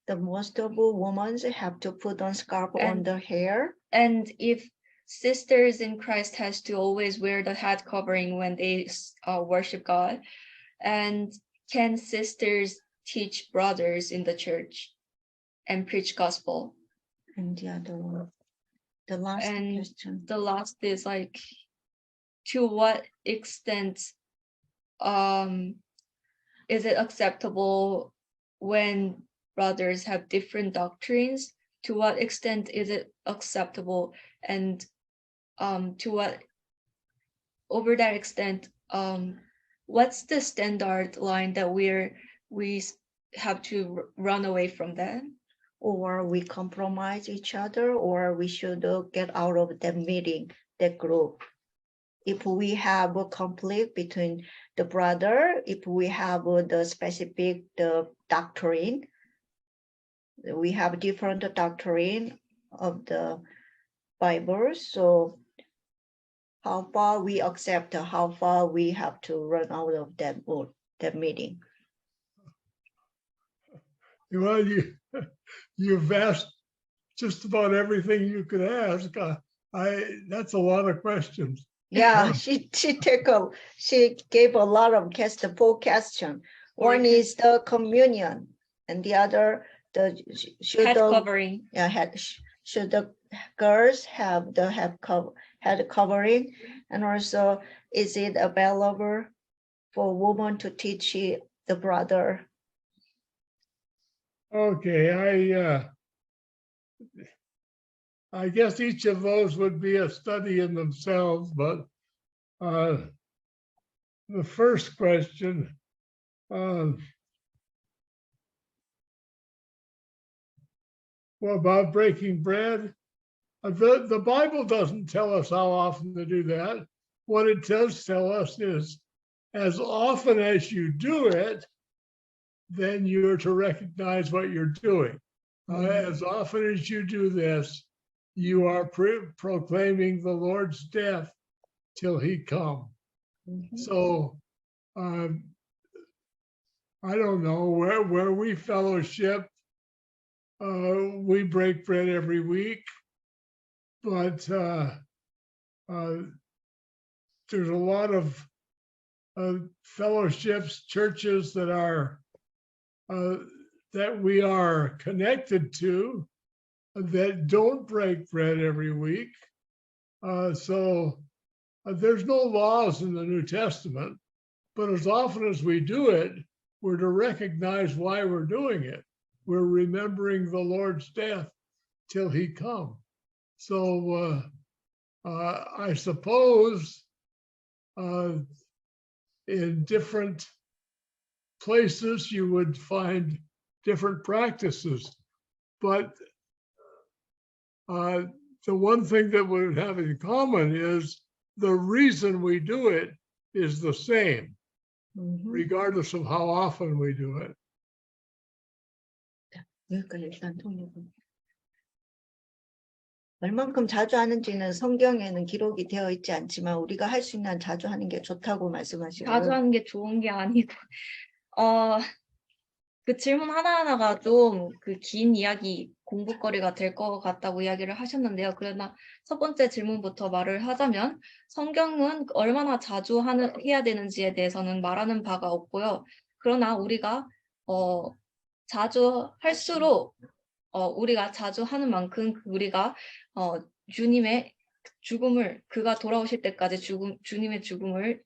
S4: the most of women have to put on scarf on their hair.
S2: And if sisters in Christ has to always wear the head covering when they worship God? And can sisters teach brothers in the church and preach gospel?
S4: And the other one, the last
S2: And
S4: question.
S2: the last is like, to what extent is it acceptable when brothers have different doctrines? To what extent is it acceptable? And to what, over that extent, what's the standard line that we have to run away from that?
S4: Or we compromise each other, or we should get out of that meeting, that group. If we have a conflict between the brother, if we have the specific doctrine, we have different doctrine of the Bible. So how far we accept, how far we have to run out of that meeting.
S1: Well, you've asked just about everything you could ask. That's a lot of questions.
S4: Yeah, she gave a lot of four questions. One is the communion, and the other
S2: Head covering.
S4: Should the girls have the head covering, and also is it available for women to teach the brother?
S1: Okay, I guess each of those would be a study in themselves, but the first question, well, about breaking bread, the Bible doesn't tell us how often to do that. What it does tell us is, as often as you do it, then you're to recognize what you're doing. As often as you do this, you are proclaiming the Lord's death till he come. So I don't know, where we fellowship, we break bread every week, but there's a lot of fellowships, churches that are that we are connected to that don't break bread every week. So there's no laws in the New Testament, but as often as we do it, we're to recognize why we're doing it. We're remembering the Lord's death till he come. So I suppose in different places you would find different practices, but the one thing that we would have in common is the reason we do it is the same, regardless of how often we do it.
S4: 일단 얼만큼 자주 하는지는 성경에는 기록이 되어 있지 않지만 우리가 할 수 있는 한 자주 하는 게 좋다고 말씀하시고.
S2: 자주 하는 게 좋은 게 아니고, 그 질문 하나하나가 좀 그 긴 이야기 공부거리가 될 것 같다고 이야기를 하셨는데요. 그러나 첫 번째 질문부터 말을 하자면 성경은 얼마나 자주 해야 되는지에 대해서는 말하는 바가 없고요. 그러나 우리가 자주 할수록 우리가 자주 하는 만큼 우리가 주님의 죽음을, 그가 돌아오실 때까지 주님의 죽음을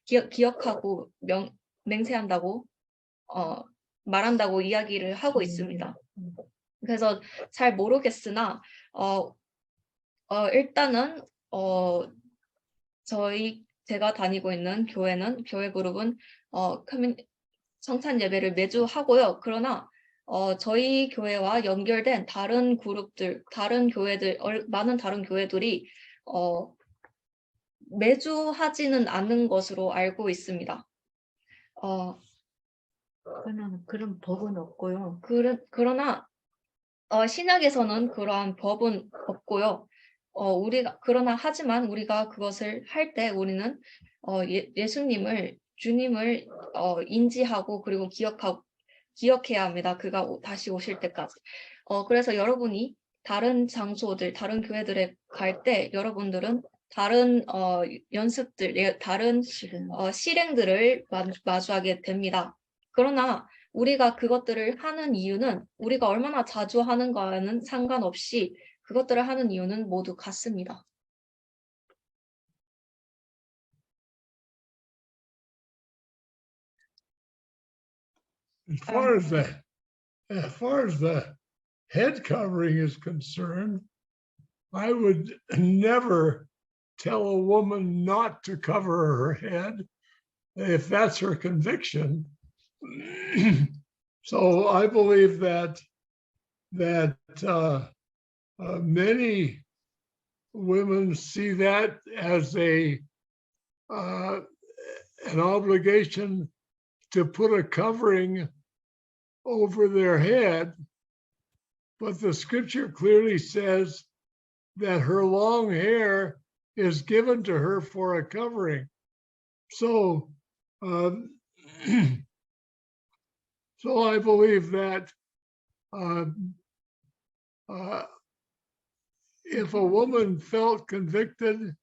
S2: 기억하고 맹세한다고 말한다고 이야기를 하고 있습니다. 그래서 잘 모르겠으나 일단은 제가 다니고 있는 교회 그룹은 성찬 예배를 매주 하고요. 그러나 저희 교회와 연결된 다른 그룹들, 많은 다른 교회들이 매주 하지는 않는 것으로 알고 있습니다.
S4: 그런 법은 없고요.
S2: 그러나 신약에서는 그러한 법은 없고요. 하지만 우리가 그것을 할 때 우리는 예수님을, 주님을 인지하고 그리고 기억해야 합니다. 그가 다시 오실 때까지. 그래서 여러분이 다른 장소들, 다른 교회들에 갈 때 여러분들은 다른 연습들, 다른 실행들을 마주하게 됩니다. 그러나 우리가 그것들을 하는 이유는 우리가 얼마나 자주 하는가와는 상관없이 그것들을 하는 이유는 모두 같습니다.
S1: As far as the head covering is concerned, I would never tell a woman not to cover her head if that's her conviction. So I believe that many women see that as an obligation to put a covering over their head, but the scripture clearly says that her long hair is given to her for a covering. So, so I believe that if a woman felt convicted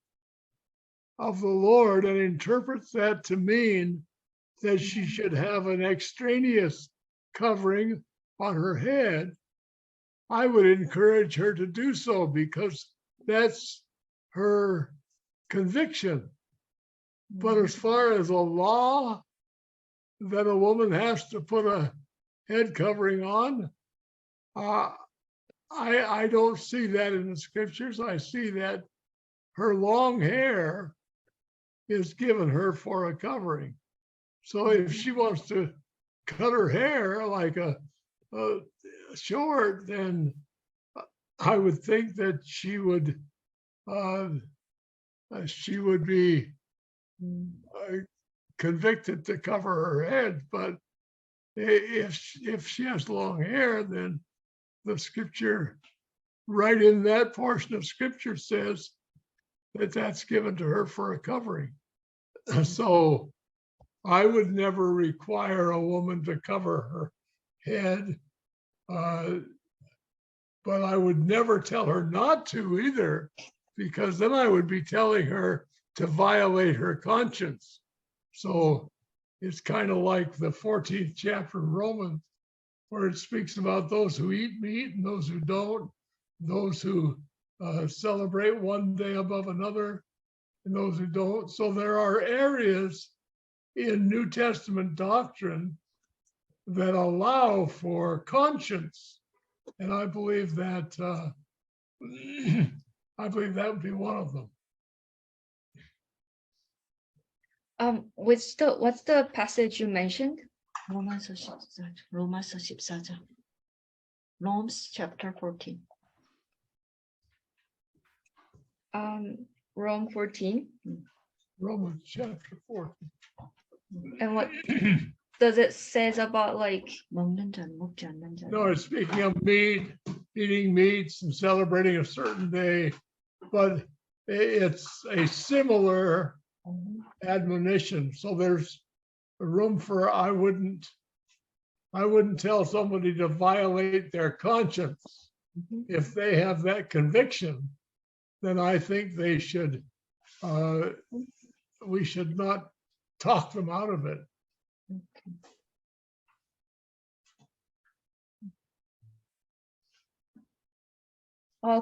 S1: of the Lord and interprets that to mean that she should have an extraneous covering on her head, I would encourage her to do so because that's her conviction. But as far as a law that a woman has to put a head covering on, I don't see that in the scriptures. I see that her long hair is given her for a covering. So if she wants to cut her hair like a short, then I would think that she would be convicted to cover her head. But if she has long hair, then the scripture, right in that portion of scripture, says that that's given to her for a covering. So I would never require a woman to cover her head, but I would never tell her not to either, because then I would be telling her to violate her conscience. So it's kind of like the 14th chapter of Romans, where it speaks about those who eat meat and those who don't, those who celebrate one day above another, and those who don't. So there are areas in New Testament doctrine that allow for conscience, and I believe that would be one of them.
S2: What's the passage you mentioned?
S4: 로마서 14장. 로마서 14장. Romans chapter 14.
S2: Rome 14.
S1: Romans chapter 14.
S2: And what does it says about like
S4: 먹는 자는 먹지 않는 자.
S1: No, it's speaking of meat, eating meats and celebrating a certain day, but it's a similar admonition. So there's a room for I wouldn't tell somebody to violate their conscience. If they have that conviction, then I think they should we should not talk them out of it.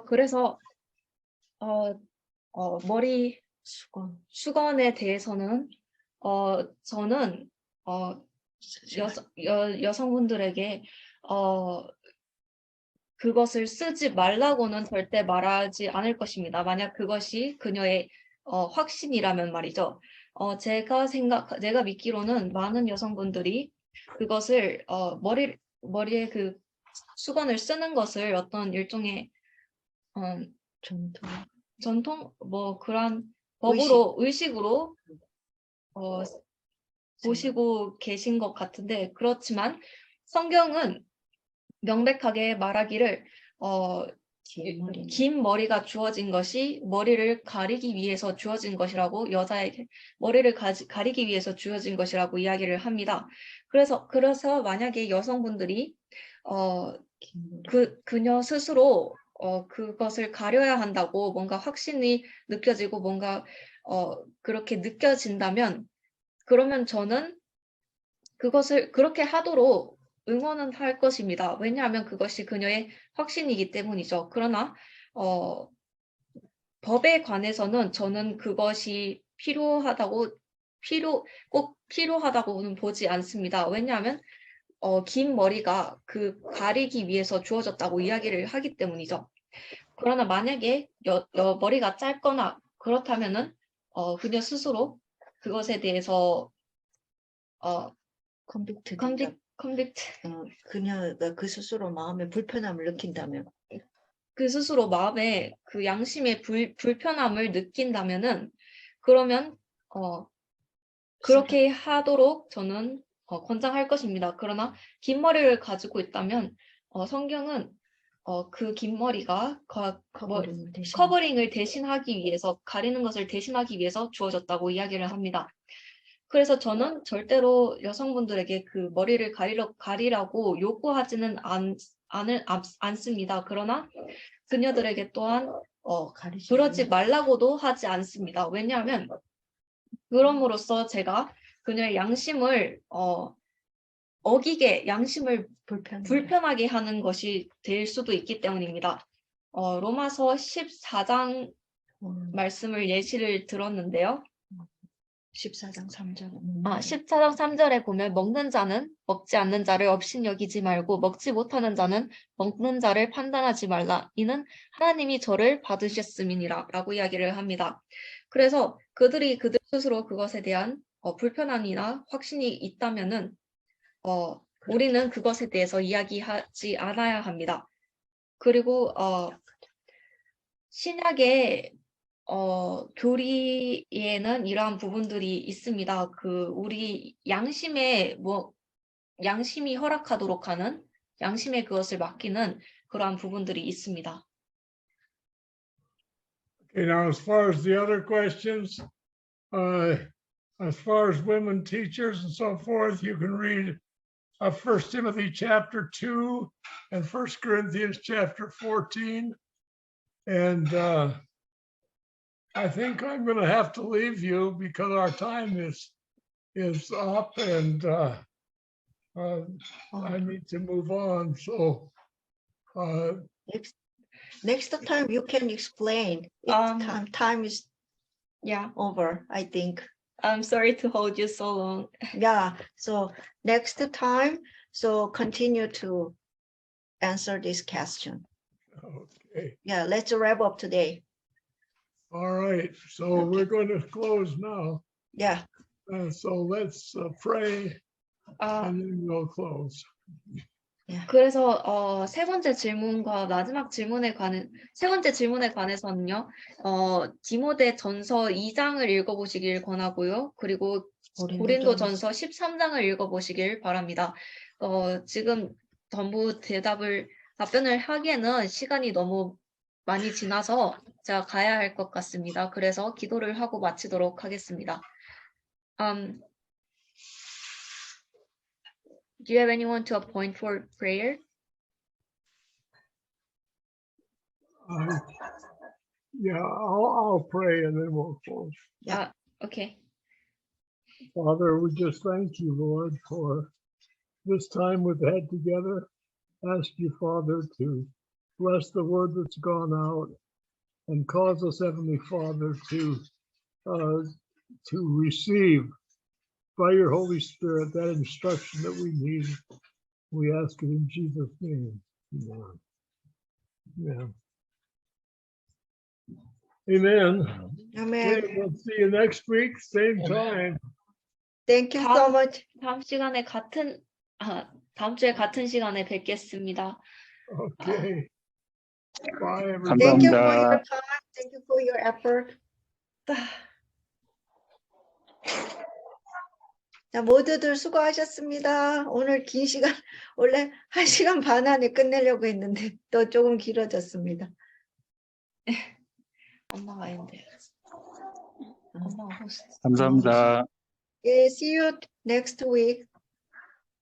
S2: 그래서 머리 수건에 대해서는 저는 여성분들에게 그것을 쓰지 말라고는 절대 말하지 않을 것입니다. 만약 그것이 그녀의 확신이라면 말이죠. 제가 믿기로는 많은 여성분들이 그것을 머리에 그 수건을 쓰는 것을 어떤 일종의 전통 뭐 그런 법으로 의식으로 보시고 계신 것 같은데, 그렇지만 성경은 명백하게 말하기를 긴 머리가 주어진 것이 머리를 가리기 위해서 주어진 것이라고, 여자에게 머리를 가리기 위해서 주어진 것이라고 이야기를 합니다. 그래서 만약에 여성분들이 그녀 스스로 그것을 가려야 한다고 뭔가 확신이 느껴지고 뭔가 그렇게 느껴진다면 그러면 저는 그것을 그렇게 하도록 응원은 할 것입니다. 왜냐하면 그것이 그녀의 확신이기 때문이죠. 그러나 법에 관해서는 저는 그것이 꼭 필요하다고는 보지 않습니다. 왜냐하면 긴 머리가 그 가리기 위해서 주어졌다고 이야기를 하기 때문이죠. 그러나 만약에 머리가 짧거나 그렇다면은 그녀 스스로 그것에 대해서
S4: 컨빅트 그녀가 그 스스로 마음에 불편함을 느낀다면
S2: 그 스스로 마음에 그 양심의 불편함을 느낀다면은 그러면 그렇게 하도록 저는 권장할 것입니다. 그러나 긴 머리를 가지고 있다면 성경은 그 긴 머리가 커버링을 대신하기 위해서 가리는 것을 대신하기 위해서 주어졌다고 이야기를 합니다. 그래서 저는 절대로 여성분들에게 그 머리를 가리라고 요구하지는 않습니다. 그러나 그녀들에게 또한 그러지 말라고도 하지 않습니다. 왜냐하면 그럼으로써 제가 그녀의 양심을 어기게 양심을 불편하게 하는 것이 될 수도 있기 때문입니다. 로마서 14장 말씀을 예시를 들었는데요.
S4: 14장 3절.
S2: 14장 3절에 보면 먹는 자는 먹지 않는 자를 업신여기지 말고 먹지 못하는 자는 먹는 자를 판단하지 말라. 이는 하나님이 저를 받으셨음이니라 라고 이야기를 합니다. 그래서 그들 스스로 그것에 대한 불편함이나 확신이 있다면은 우리는 그것에 대해서 이야기하지 않아야 합니다. 그리고 신약의 교리에는 이러한 부분들이 있습니다. 우리 양심이 허락하도록 하는 양심의 그것을 맡기는 그러한 부분들이 있습니다.
S1: Okay, now as far as the other questions, as far as women teachers and so forth, you can read 1 Timothy chapter 2 and 1 Corinthians chapter 14. And I think I'm going to have to leave you because our time is up and I need to move on. So
S4: next time you can explain. Time is over, I think.
S2: I'm sorry to hold you so long.
S4: Yeah, so next time, so continue to answer this question.
S1: okay.
S4: Yeah, let's wrap up today.
S1: All right. So we're going to close now.
S4: Yeah.
S1: So let's pray and then we'll close.
S2: 그래서 세 번째 질문과 세 번째 질문에 관해서는요. 디모데전서 2장을 읽어보시길 권하고요. 그리고 고린도전서 13장을 읽어보시길 바랍니다. 지금 전부 답변을 하기에는 시간이 너무 많이 지나서 제가 가야 할 것 같습니다. 그래서 기도를 하고 마치도록 하겠습니다. Do you have anyone to appoint for prayer?
S1: Yeah, I'll pray and then we'll close.
S2: Okay.
S1: Father, we just thank you, Lord, for this time we've had together. Ask you, Father, to bless the word that's gone out and cause us, Heavenly Father, to receive by your Holy Spirit that instruction that we need. We ask it in Jesus' name. Amen. Amen.
S4: Amen.
S1: Okay, we'll see you next week, same time.
S4: Thank you so much.
S2: 다음 주에 같은 시간에 뵙겠습니다.
S1: Okay. Bye, everybody.
S4: Thank you for
S9: 감사합니다.
S4: your time. Thank you for your effort. 자, 모두들 수고하셨습니다. 오늘 긴 시간, 원래 1시간 반 안에 끝내려고 했는데 또 조금 길어졌습니다.
S2: 엄마가 있는데. 엄마가 호스트.
S9: 감사합니다.
S4: Yeah, see you next week.